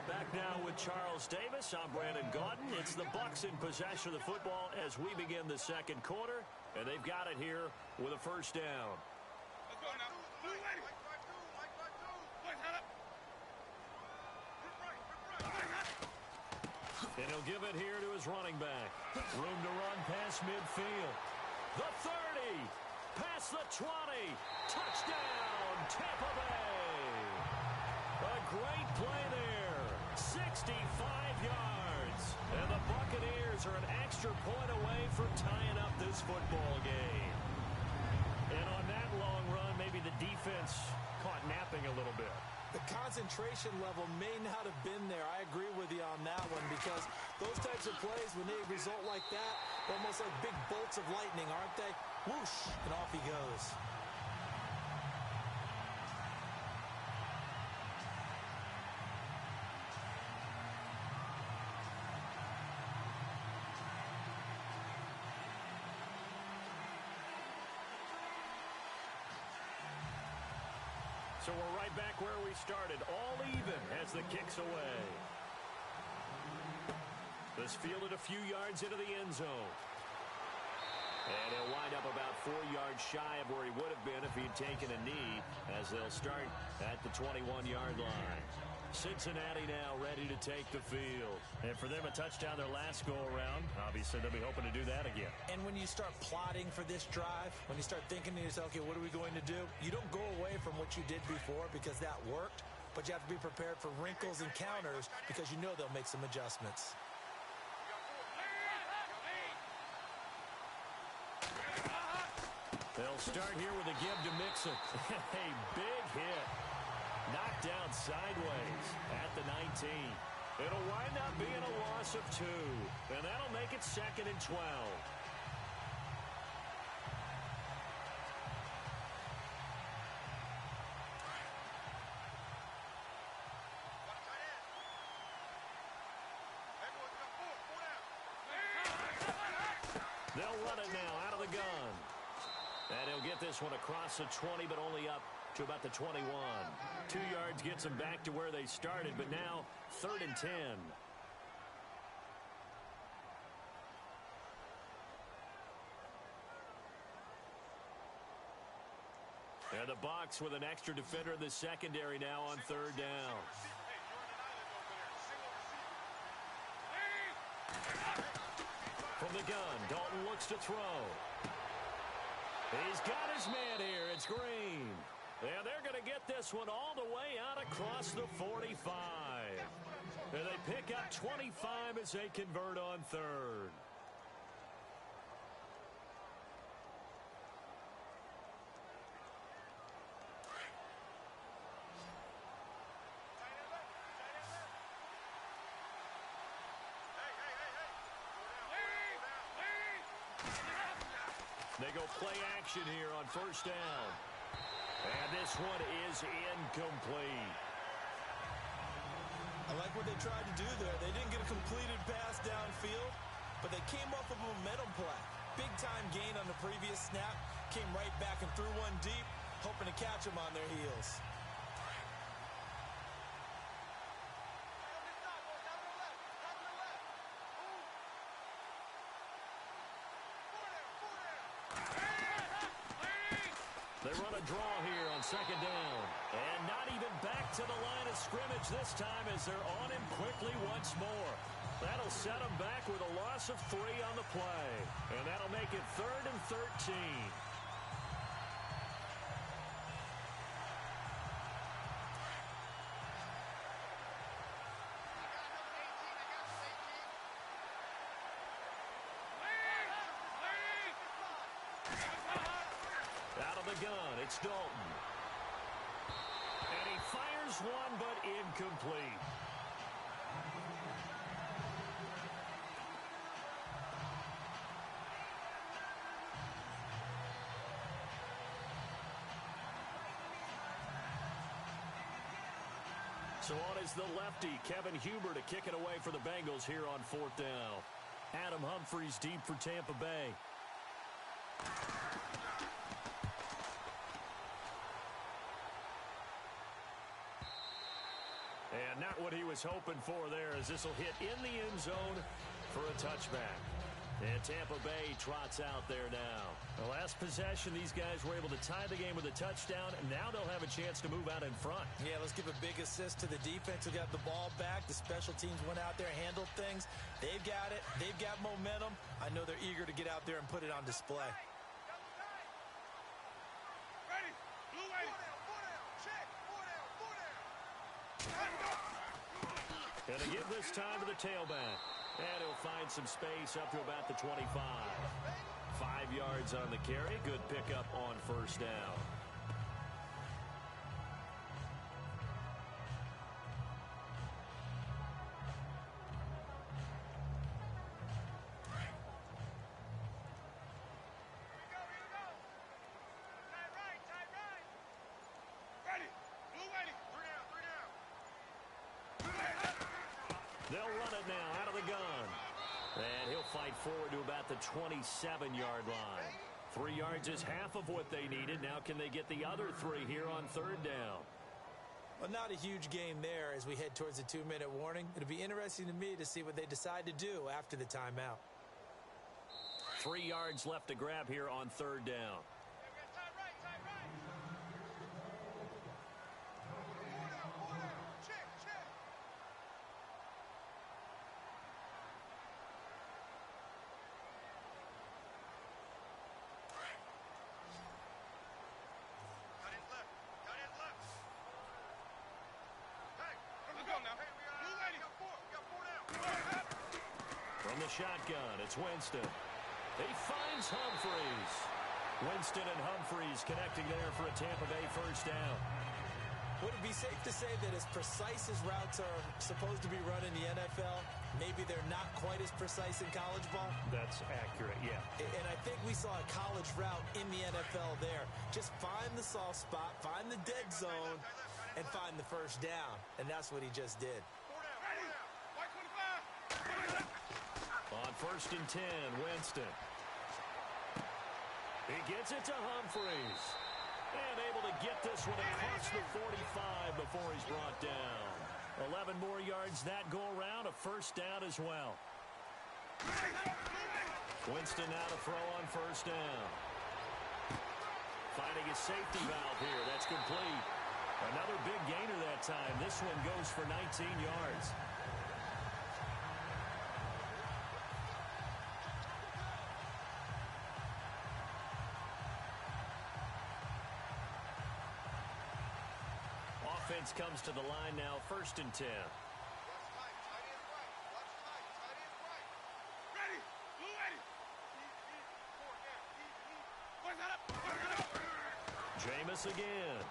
Back now with Charles Davis. I'm Brandon Gaudin. It's the Bucs in possession of the football as we begin the second quarter. And they've got it here with a first down. And he'll give it here to his running back. Room to run past midfield. The 30. Past the 20. Touchdown, Tampa Bay. A great play there. 65 yards. And the Buccaneers are an extra point away from tying up this football game. And on that long run, maybe the defense caught napping a little bit. The concentration level may not have been there. I agree with you on that one because those types of plays, when they result like that, they're almost like big bolts of lightning, aren't they? Whoosh, and off he goes. So we're right back where we started, all even as the kick's away. This fielded a few yards into the end zone. And he'll wind up about 4 yards shy of where he would have been if he'd taken a knee, as they'll start at the 21-yard line. Cincinnati now ready to take the field. And for them, a touchdown their last go-around. Obviously, they'll be hoping to do that again. And when you start plotting for this drive, when you start thinking to yourself, okay, what are we going to do? You don't go away from what you did before because that worked, but you have to be prepared for wrinkles and counters because you know they'll make some adjustments. They'll start here with a give to Mixon. A big hit. Knocked down sideways at the 19. It'll wind up being a loss of 2. And that'll make it 2nd and 12. They'll run it now out of the gun. And he'll get this one across the 20, but only up to about the 21. 2 yards gets them back to where they started, but now 3rd and 10. And the Bucs with an extra defender in the secondary now on third down. From the gun, Dalton looks to throw. He's got his man here. It's Green. And they're going to get this one all the way out across the 45. And they pick up 25 as they convert on third. They go play action here on first down. And this one is incomplete. I like what they tried to do there. They didn't get a completed pass downfield, but they came off of a momentum play. Big-time gain on the previous snap. Came right back and threw one deep, hoping to catch them on their heels. They run a draw here on second down. And not even back to the line of scrimmage this time as they're on him quickly once more. That'll set them back with a loss of 3 on the play. And that'll make it 3rd and 13. Out of the gun, it's Dalton. And he fires one, but incomplete. So on is the lefty, Kevin Huber, to kick it away for the Bengals here on 4th down. Adam Humphries deep for Tampa Bay. And not what he was hoping for there, as this will hit in the end zone for a touchback. And Tampa Bay trots out there now. The last possession, these guys were able to tie the game with a touchdown, and now they'll have a chance to move out in front. Yeah, let's give a big assist to the defense who got the ball back. The special teams went out there, handled things. They've got it. They've got momentum. I know they're eager to get out there and put it on display. Ready. Blue ready. Four down. Check. Four down. And to give this time to the tailback. And he'll find some space up to about the 25. 5 yards on the carry. Good pickup on first down. They'll run it now out of the gun. And he'll fight forward to about the 27-yard line. 3 yards is half of what they needed. Now can they get the other 3 here on third down? Well, not a huge gain there as we head towards the 2-minute warning. It'll be interesting to me to see what they decide to do after the timeout. 3 yards left to grab here on third down. From the shotgun, it's Winston. He finds Humphries. Winston and Humphries connecting there for a Tampa Bay first down. Would it be safe to say that as precise as routes are supposed to be run in the NFL, maybe they're not quite as precise in college ball? That's accurate, yeah. And I think we saw a college route in the NFL there. Just find the soft spot, find the dead zone, and find the first down. And that's what he just did. On 1st and 10, Winston. He gets it to Humphries. And able to get this one across the 45 before he's brought down. 11 more yards that go around, a first down as well. Winston now to throw on first down. Finding a safety valve here. That's complete. Another big gainer that time. This one goes for 19 yards. Offense comes to the line now, 1st and 10. Jameis again.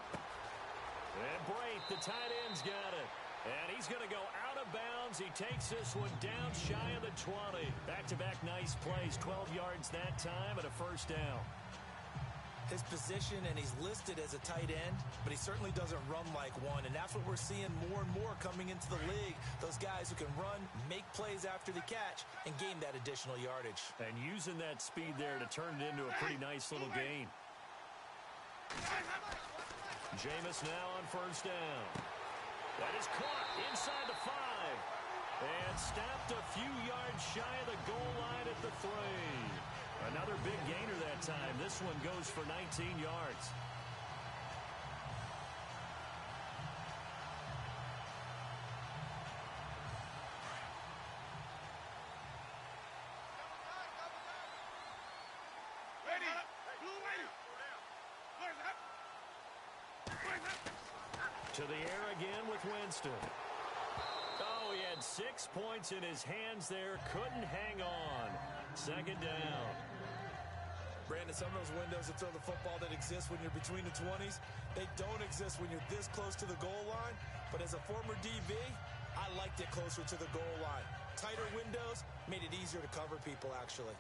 And Brait, the tight end's got it. And he's going to go out of bounds. He takes this one down shy of the 20. Back-to-back nice plays. 12 yards that time and a 1st down. His position, and he's listed as a tight end, but he certainly doesn't run like one, and that's what we're seeing more and more coming into the league. Those guys who can run, make plays after the catch, and gain that additional yardage. And using that speed there to turn it into a pretty nice little gain. Jameis now on 1st down. That is caught inside the 5. And stopped a few yards shy of the goal line at the 3. Another big gainer that time. This one goes for 19 yards. To the air again with Winston. Oh, he had 6 points in his hands there. Couldn't hang on. 2nd down. Brandon, some of those windows to throw the football that exist when you're between the 20s, they don't exist when you're this close to the goal line. But as a former DB, I liked it closer to the goal line. Tighter windows made it easier to cover people, actually.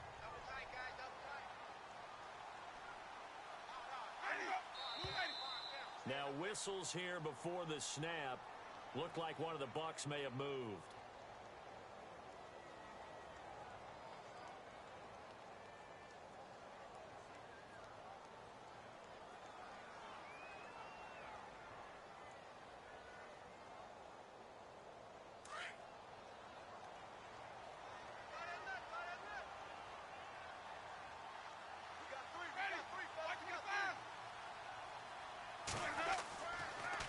Now whistles here before the snap. Looked like one of the Bucs may have moved.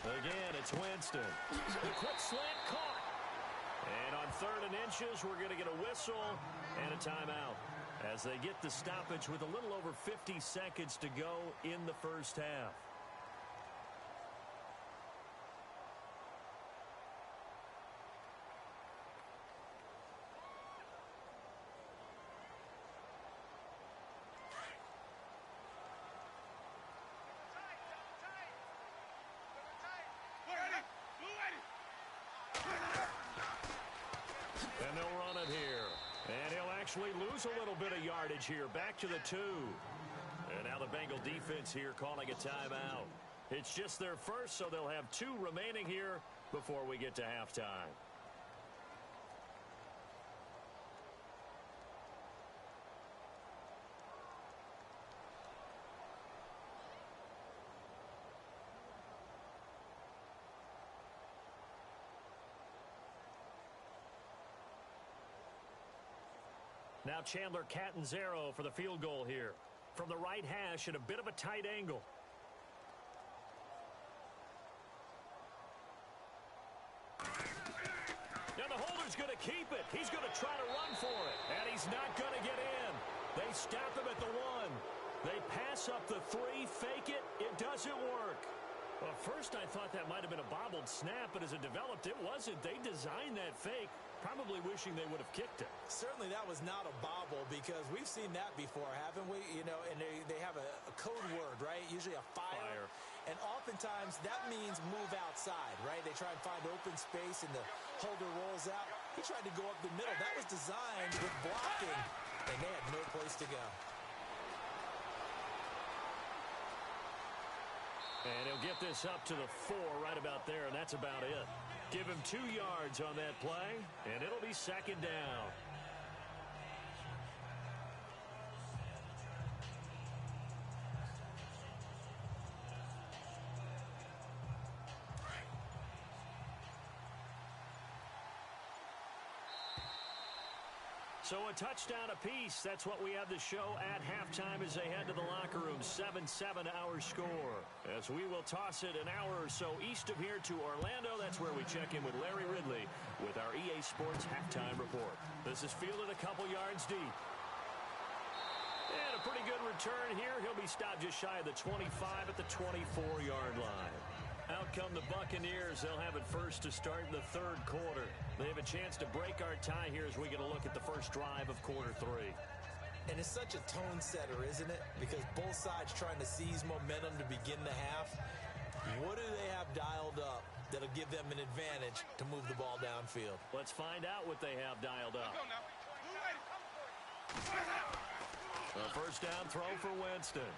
Again, it's Winston. The quick slant caught. And on 3rd and inches, we're going to get a whistle and a timeout as they get the stoppage with a little over 50 seconds to go in the 1st half. And they'll run it here. And he'll actually lose a little bit of yardage here. Back to the 2. And now the Bengal defense here calling a timeout. It's just their first, so they'll have 2 remaining here before we get to halftime. Now Chandler Catanzaro for the field goal here. From the right hash at a bit of a tight angle. Now the holder's going to keep it. He's going to try to run for it. And he's not going to get in. They stop him at the 1. They pass up the 3, fake it. It doesn't work. Well, first I thought that might have been a bobbled snap, but as it developed, it wasn't. They designed that fake, probably wishing they would have kicked it. Certainly that was not a bobble, because we've seen that before, haven't we? You know, and they have a code word, right? Usually a fire. And oftentimes that means move outside, right? They try and find open space and the holder rolls out. He tried to go up the middle. That was designed with blocking, and they had no place to go. And he'll get this up to the 4 right about there, and that's about it. Give him 2 yards on that play, and it'll be 2nd down. So a touchdown apiece. That's what we have to show at halftime as they head to the locker room. 7-7 our score. As we will toss it an hour or so east of here to Orlando. That's where we check in with Larry Ridley with our EA Sports halftime report. This is fielded a couple yards deep. And a pretty good return here. He'll be stopped just shy of the 25 at the 24-yard line. Out come the Buccaneers. They'll have it first to start the third quarter. They have a chance to break our tie here as we get a look at the first drive of quarter 3. And it's such a tone setter, isn't it? Because both sides trying to seize momentum to begin the half. What do they have dialed up that'll give them an advantage to move the ball downfield? Let's find out what they have dialed up. A first down throw for Winston.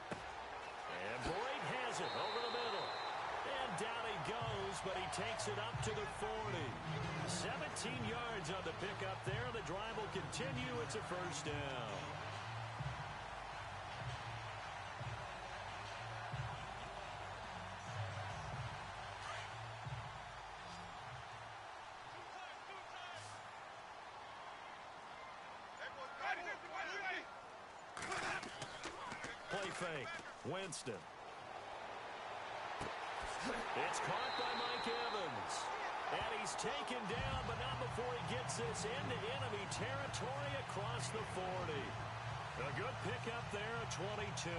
And Boyd has it over the middle. And down he goes, but he takes it up to the 40. 17 yards on the pickup there. The drive will continue. It's a first down. Play fake. Winston. It's caught by Mike Evans. And he's taken down, but not before he gets this into enemy territory across the 40. A good pickup there at 22.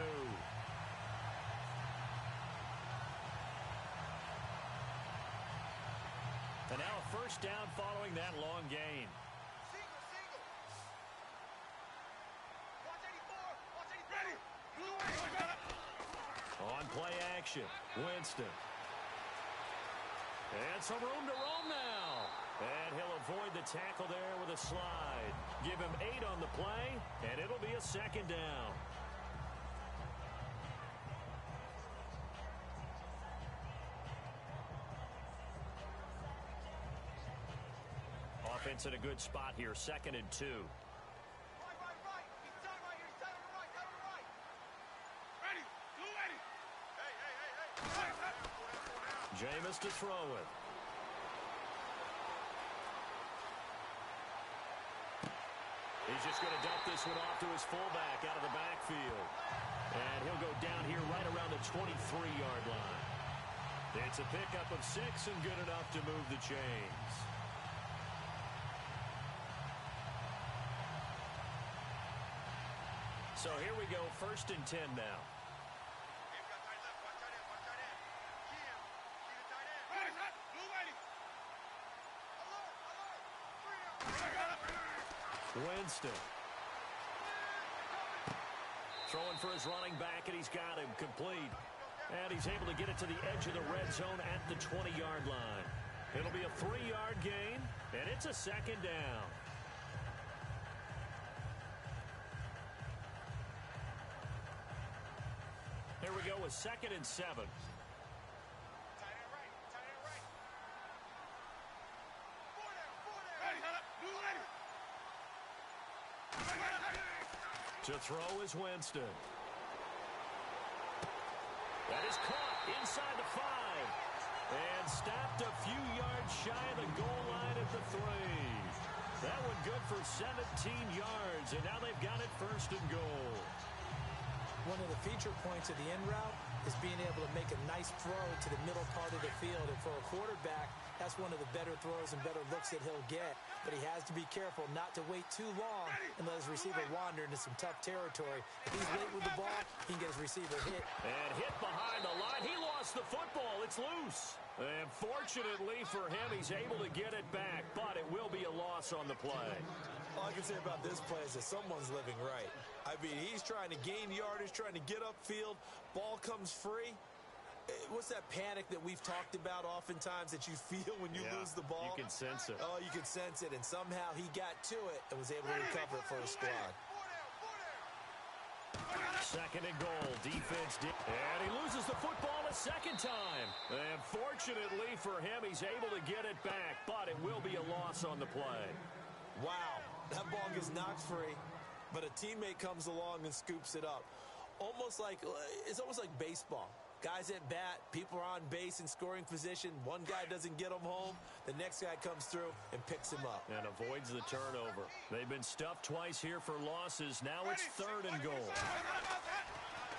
And now a first down following that long gain. Single. Watch 84. On play action, Winston. And some room to roam now. And he'll avoid the tackle there with a slide. Give him 8 on the play, and it'll be a second down. Offense in a good spot here, 2nd and 2. Right. He's tied right here. He's tied on the right. Ready. Hey. Jameis to throw it. He's just going to dump this one off to his fullback out of the backfield. And he'll go down here right around the 23-yard line. It's a pickup of 6 and good enough to move the chains. So here we go, 1st and 10 now. Winston. Throwing for his running back, and he's got him complete. And he's able to get it to the edge of the red zone at the 20-yard line. It'll be a 3-yard gain, and it's a second down. Here we go with 2nd and 7. To throw is Winston. That is caught inside the 5. And stopped a few yards shy of the goal line at the 3. That one good for 17 yards. And now they've got it 1st and goal. One of the feature points of the end route is being able to make a nice throw to the middle part of the field. And for a quarterback, that's one of the better throws and better looks that he'll get. But he has to be careful not to wait too long and let his receiver wander into some tough territory. If he's late with the ball, he can get his receiver hit. And hit behind the line. He lost the football. It's loose. And fortunately for him, he's able to get it back. But it will be a loss on the play. All I can say about this play is that someone's living right. I mean, he's trying to gain yardage, trying to get upfield. Ball comes free. What's that panic that we've talked about oftentimes that you feel when you lose the ball? You can sense it. Oh, you can sense it. And somehow he got to it and was able to recover it for his squad. 2nd and goal. Defense did. And he loses the football a second time. And fortunately for him, he's able to get it back. But it will be a loss on the play. Wow. That ball gets knocked free, but a teammate comes along and scoops it up. It's almost like baseball. Guys at bat, people are on base in scoring position. One guy doesn't get them home. The next guy comes through and picks him up. And avoids the turnover. They've been stuffed twice here for losses. Now it's 3rd and goal.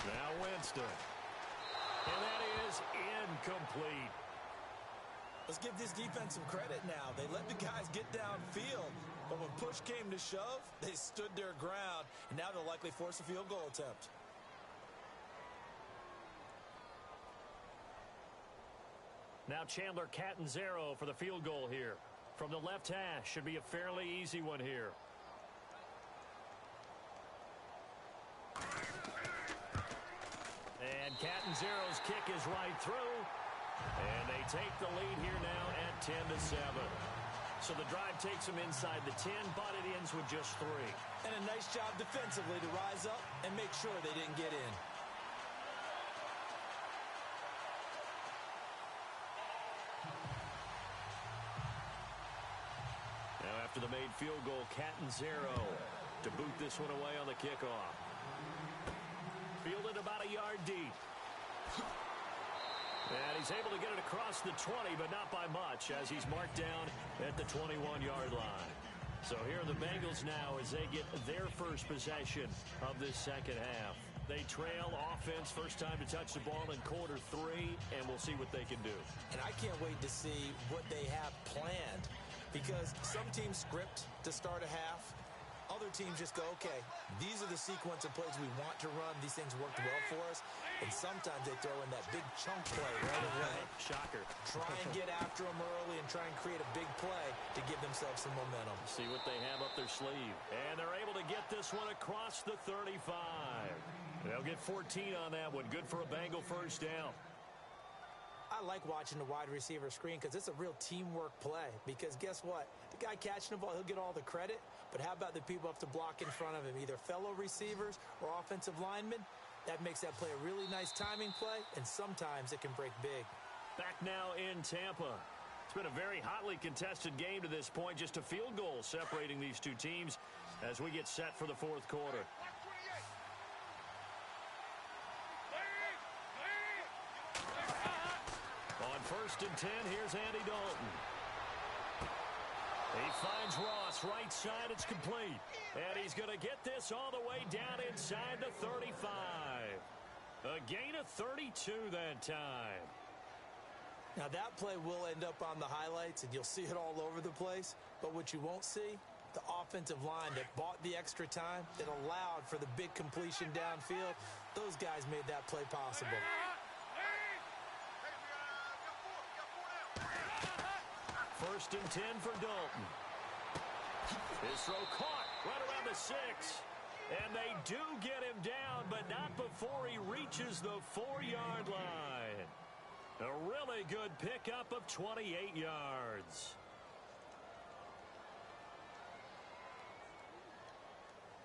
Now Winston. And that is incomplete. Let's give this defense some credit now. They let the guys get downfield. But when push came to shove, they stood their ground. And now they'll likely force a field goal attempt. Now Chandler Catanzaro for the field goal here. From the left hash, should be a fairly easy one here. And Catanzaro's kick is right through. And they take the lead here now at 10-7. So the drive takes them inside the 10, but it ends with just 3. And a nice job defensively to rise up and make sure they didn't get in. Now after the made field goal, Catanzaro to boot this one away on the kickoff. Fielded about a yard deep. And he's able to get it across the 20, but not by much, as he's marked down at the 21-yard line. So here are the Bengals now as they get their first possession of this second half. They trail offense, first time to touch the ball in quarter 3, and we'll see what they can do. And I can't wait to see what they have planned, because some teams script to start a half. Other teams just go, okay, these are the sequence of plays we want to run. These things worked well for us. And sometimes they throw in that big chunk play right away. Shocker. Try and get after them early and try and create a big play to give themselves some momentum. See what they have up their sleeve. And they're able to get this one across the 35. They'll get 14 on that one. Good for a Bengal first down. I like watching the wide receiver screen because it's a real teamwork play. Because guess what? The guy catching the ball, he'll get all the credit. But how about the people up to block in front of him, either fellow receivers or offensive linemen? That makes that play a really nice timing play, and sometimes it can break big. Back now in Tampa. It's been a very hotly contested game to this point. Just a field goal separating these two teams as we get set for the fourth quarter. On 1st and 10, here's Andy Dalton. He finds Ross right side. It's complete. And he's going to get this all the way down inside the 35. A gain of 32 that time. Now that play will end up on the highlights, and you'll see it all over the place. But what you won't see, the offensive line that bought the extra time, that allowed for the big completion downfield, those guys made that play possible. 1st and 10 for Dalton. His throw caught right around the 6. And they do get him down, but not before he reaches the 4-yard line. A really good pickup of 28 yards.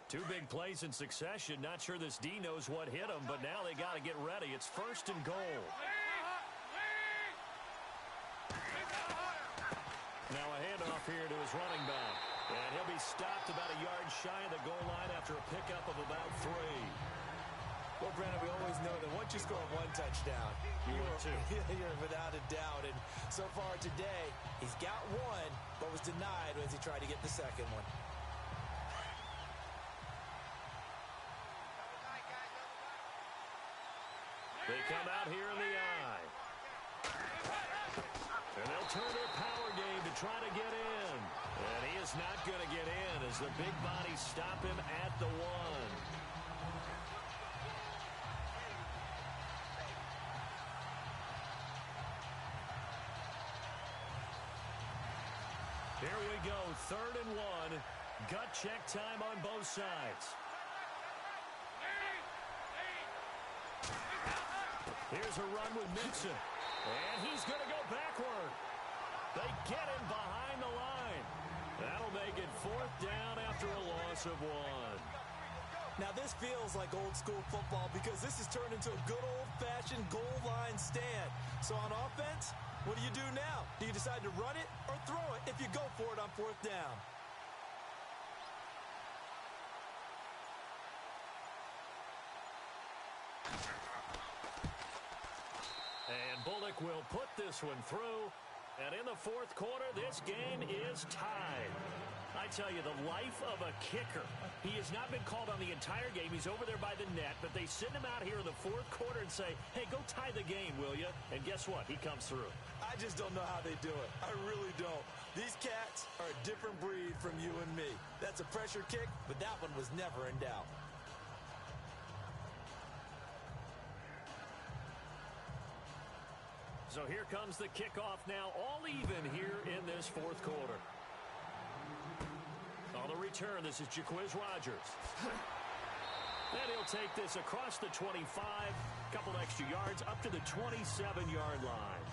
Two big plays in succession. Not sure this D knows what hit him, but now they got to get ready. It's 1st and goal. Now a handoff here to his running back. And he'll be stopped about a yard shy of the goal line after a pickup of about 3. Well, Brandon, we always know that once you score one touchdown, you're without a doubt. And so far today, he's got one, but was denied as he tried to get the second one. They come out here in the I. And they'll turn their power game to try to get in. And he is not going to get in as the big bodies stop him at the 1. Here we go, 3rd and 1. Gut check time on both sides. Here's a run with Mixon. And he's going to go backward. They get him behind the line. That'll make it 4th down after a loss of 1. Now this feels like old school football because this has turned into a good old-fashioned goal line stand. So on offense, what do you do now? Do you decide to run it or throw it if you go for it on 4th down? Bullock will put this one through. And in the fourth quarter, this game is tied. I tell you, the life of a kicker. He has not been called on the entire game. He's over there by the net, but they send him out here in the fourth quarter and say, hey, go tie the game, will you? And guess what? He comes through. I just don't know how they do it. I really don't. These cats are a different breed from you and me. That's a pressure kick, but that one was never in doubt. So here comes the kickoff now, all even here in this fourth quarter. On the return, this is Jaquiz Rogers. And he'll take this across the 25, couple extra yards, up to the 27-yard line.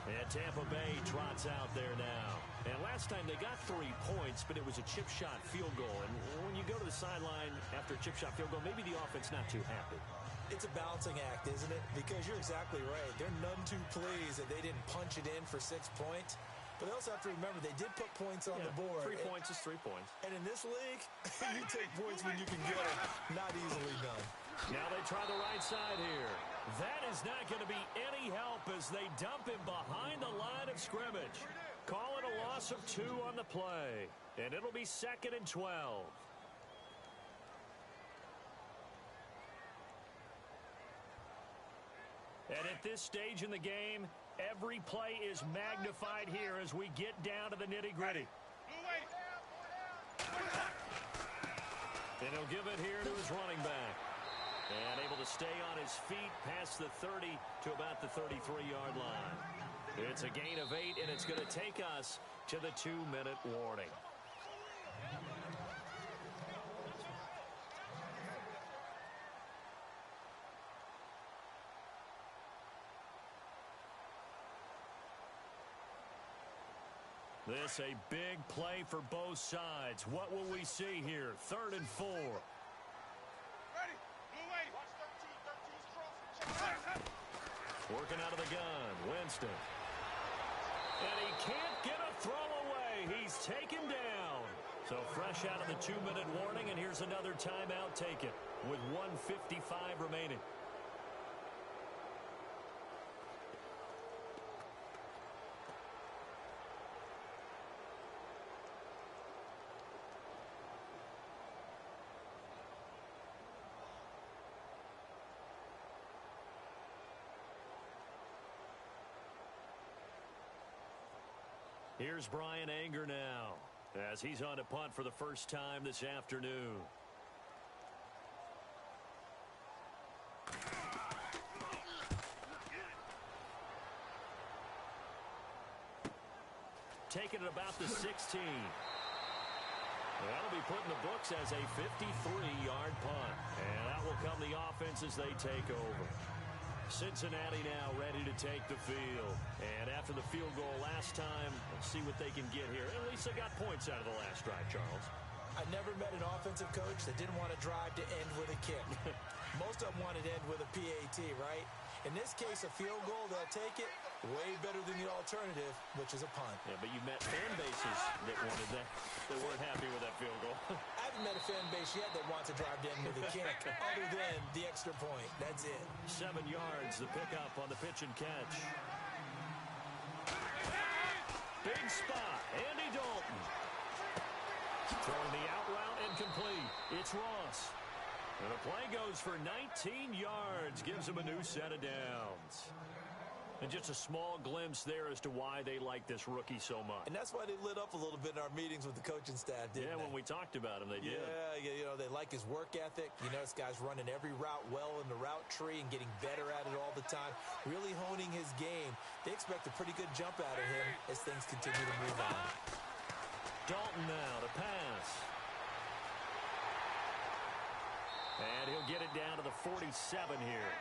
And Tampa Bay trots out there now. And last time they got 3 points, but it was a chip shot field goal. And when you go to the sideline after a chip shot field goal, maybe the offense not too happy. It's a balancing act, isn't it? Because you're exactly right. They're none too pleased that they didn't punch it in for 6 points. But they also have to remember they did put points on the board. 3 points is 3 points. And in this league, you take points when you can get them. Not easily done. Now they try the right side here. That is not going to be any help as they dump him behind the line of scrimmage. Call it a loss of 2 on the play. And it'll be 2nd and 12. And at this stage in the game, every play is magnified here as we get down to the nitty-gritty. And he'll give it here to his running back. And able to stay on his feet past the 30 to about the 33-yard line. It's a gain of 8, and it's going to take us to the 2-minute warning. This a big play for both sides. What will we see here? 3rd and 4. Ready. Blue lady. Watch 13's crossing. Working out of the gun. Winston. And he can't get a throw away. He's taken down. So fresh out of the 2-minute warning, and here's another timeout taken with 1:55 remaining. Here's Brian Anger now as he's on to punt for the first time this afternoon. Taking it about the 16. That'll be put in the books as a 53-yard punt. And that will come the offense as they take over. Cincinnati now ready to take the field. And after the field goal last time, let's see what they can get here. At least they got points out of the last drive, Charles. I never met an offensive coach that didn't want to drive to end with a kick. Most of them wanted to end with a PAT, right? In this case, a field goal, they'll take it. Way better than the alternative, which is a punt. Yeah, but you met fan bases that wanted that, that weren't happy with that field goal. I haven't met a fan base yet that wants to drive to end with a kick, other than the extra point. That's it. 7 yards, the pickup on the pitch and catch. Big spot, Andy Dalton. Throwing the out route and complete. It's Ross. And the play goes for 19 yards. Gives him a new set of downs. And just a small glimpse there as to why they like this rookie so much. And that's why they lit up a little bit in our meetings with the coaching staff, didn't they? Yeah, when we talked about him, they did. Yeah, you know, they like his work ethic. You know, this guy's running every route well in the route tree and getting better at it all the time. Really honing his game. They expect a pretty good jump out of him as things continue to move on. Dalton now to pass. And he'll get it down to the 47 here.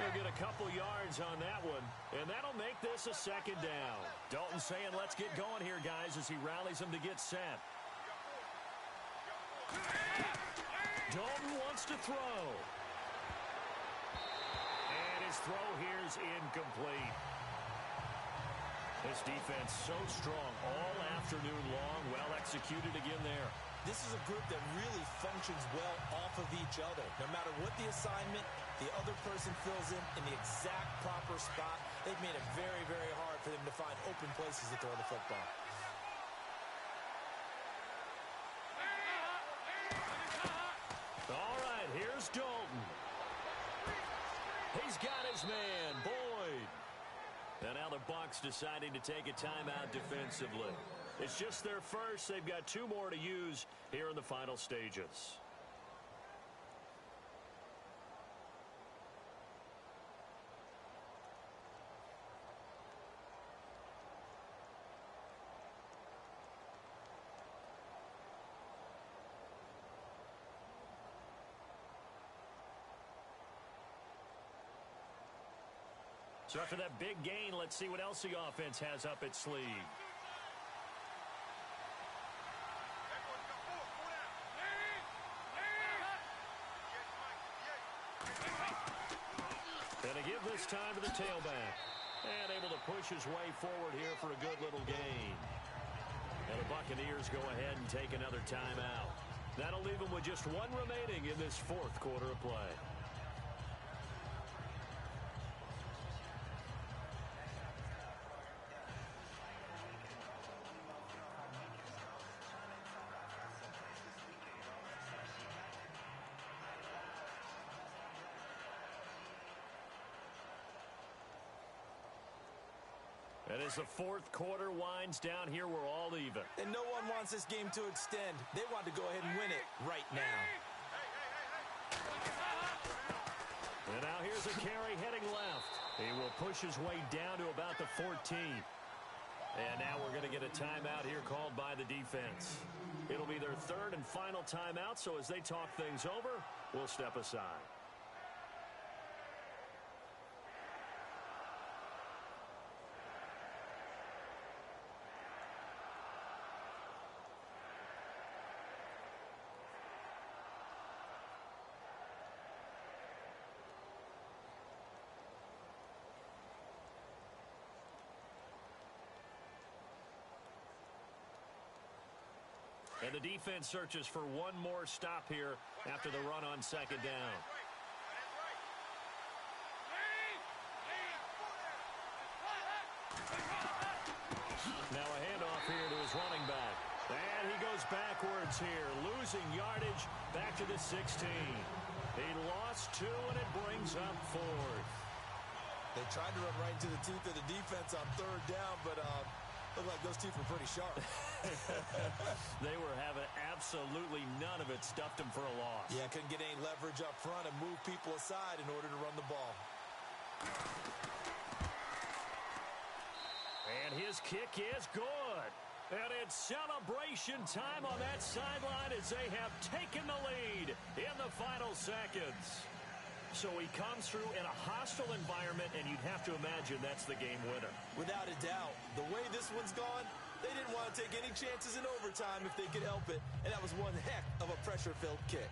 He'll get a couple yards on that one, and that'll make this a 2nd down. Dalton saying, let's get going here, guys, as he rallies them to get set. Dalton wants to throw. And his throw here is incomplete. This defense so strong all afternoon long. Well executed again there. This is a group that really functions well off of each other. No matter what the assignment, the other person fills in the exact proper spot. They've made it very, very hard for them to find open places to throw the football. All right, here's Dalton. He's got his man, Boyd. And now the Bucs deciding to take a timeout defensively. It's just their first. They've got 2 more to use here in the final stages. So after that big gain, let's see what else the offense has up its sleeve. And to give this time to the tailback. And able to push his way forward here for a good little gain. And the Buccaneers go ahead and take another timeout. That'll leave them with just 1 remaining in this 4th quarter of play. And as the 4th quarter winds down here, we're all even. And no one wants this game to extend. They want to go ahead and win it right now. And now here's a carry heading left. He will push his way down to about the 14. And now we're going to get a timeout here called by the defense. It'll be their 3rd and final timeout, so as they talk things over, we'll step aside. And the defense searches for one more stop here after the run on 2nd down. Now a handoff here to his running back. And he goes backwards here, losing yardage back to the 16. He lost 2, and it brings up 4th. They tried to run right into the teeth of the defense on 3rd down, but looked like those teeth were pretty sharp. They were having absolutely none of it. Stuffed him for a loss. Yeah, couldn't get any leverage up front and move people aside in order to run the ball. And his kick is good. And it's celebration time on that sideline as they have taken the lead in the final seconds. So he comes through in a hostile environment, and you'd have to imagine that's the game winner. Without a doubt. The way this one's gone, they didn't want to take any chances in overtime if they could help it. And that was one heck of a pressure-filled kick.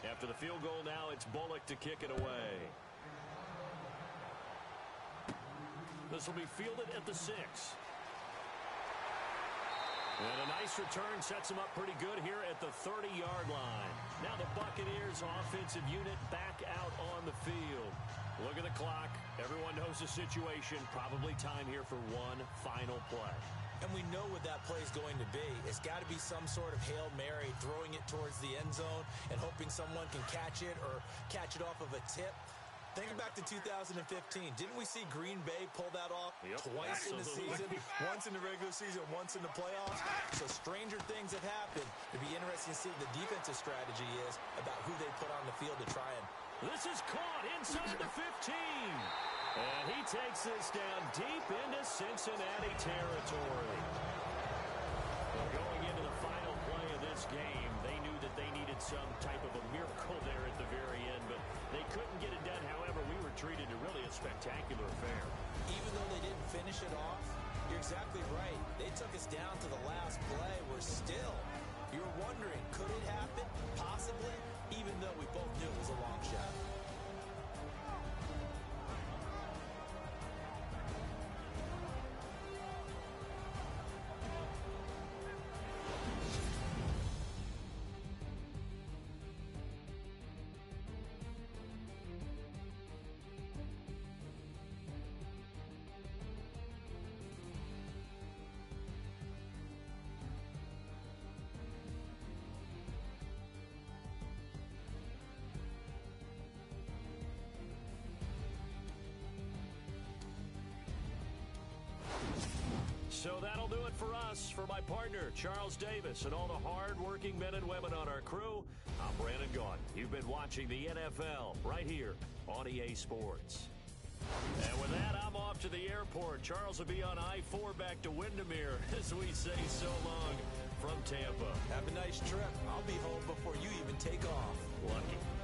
After the field goal now, it's Bullock to kick it away. This will be fielded at the 6. And a nice return sets him up pretty good here at the 30-yard line. Now the Buccaneers offensive unit back out on the field. Look at the clock. Everyone knows the situation. Probably time here for one final play. And we know what that play is going to be. It's got to be some sort of Hail Mary, throwing it towards the end zone and hoping someone can catch it or catch it off of a tip. Thinking back to 2015, didn't we see Green Bay pull that off twice in the season? Once in the regular season, once in the playoffs. So stranger things have happened. It'd be interesting to see what the defensive strategy is about who they put on the field to try and... This is caught inside the 15. And he takes this down deep into Cincinnati territory. Well, going into the final play of this game, they knew that they needed some type of a miracle there at the very end, but they couldn't get it done. However, we were treated to really a spectacular affair. Even though they didn't finish it off, you're exactly right. They took us down to the last play. We're still, you're wondering, could it happen? Possibly, even though we both knew it was a long shot. So that'll do it for us. For my partner, Charles Davis, and all the hard-working men and women on our crew, I'm Brandon Gaudin. You've been watching the NFL right here on EA Sports. And with that, I'm off to the airport. Charles will be on I-4 back to Windermere, as we say so long from Tampa. Have a nice trip. I'll be home before you even take off. Lucky.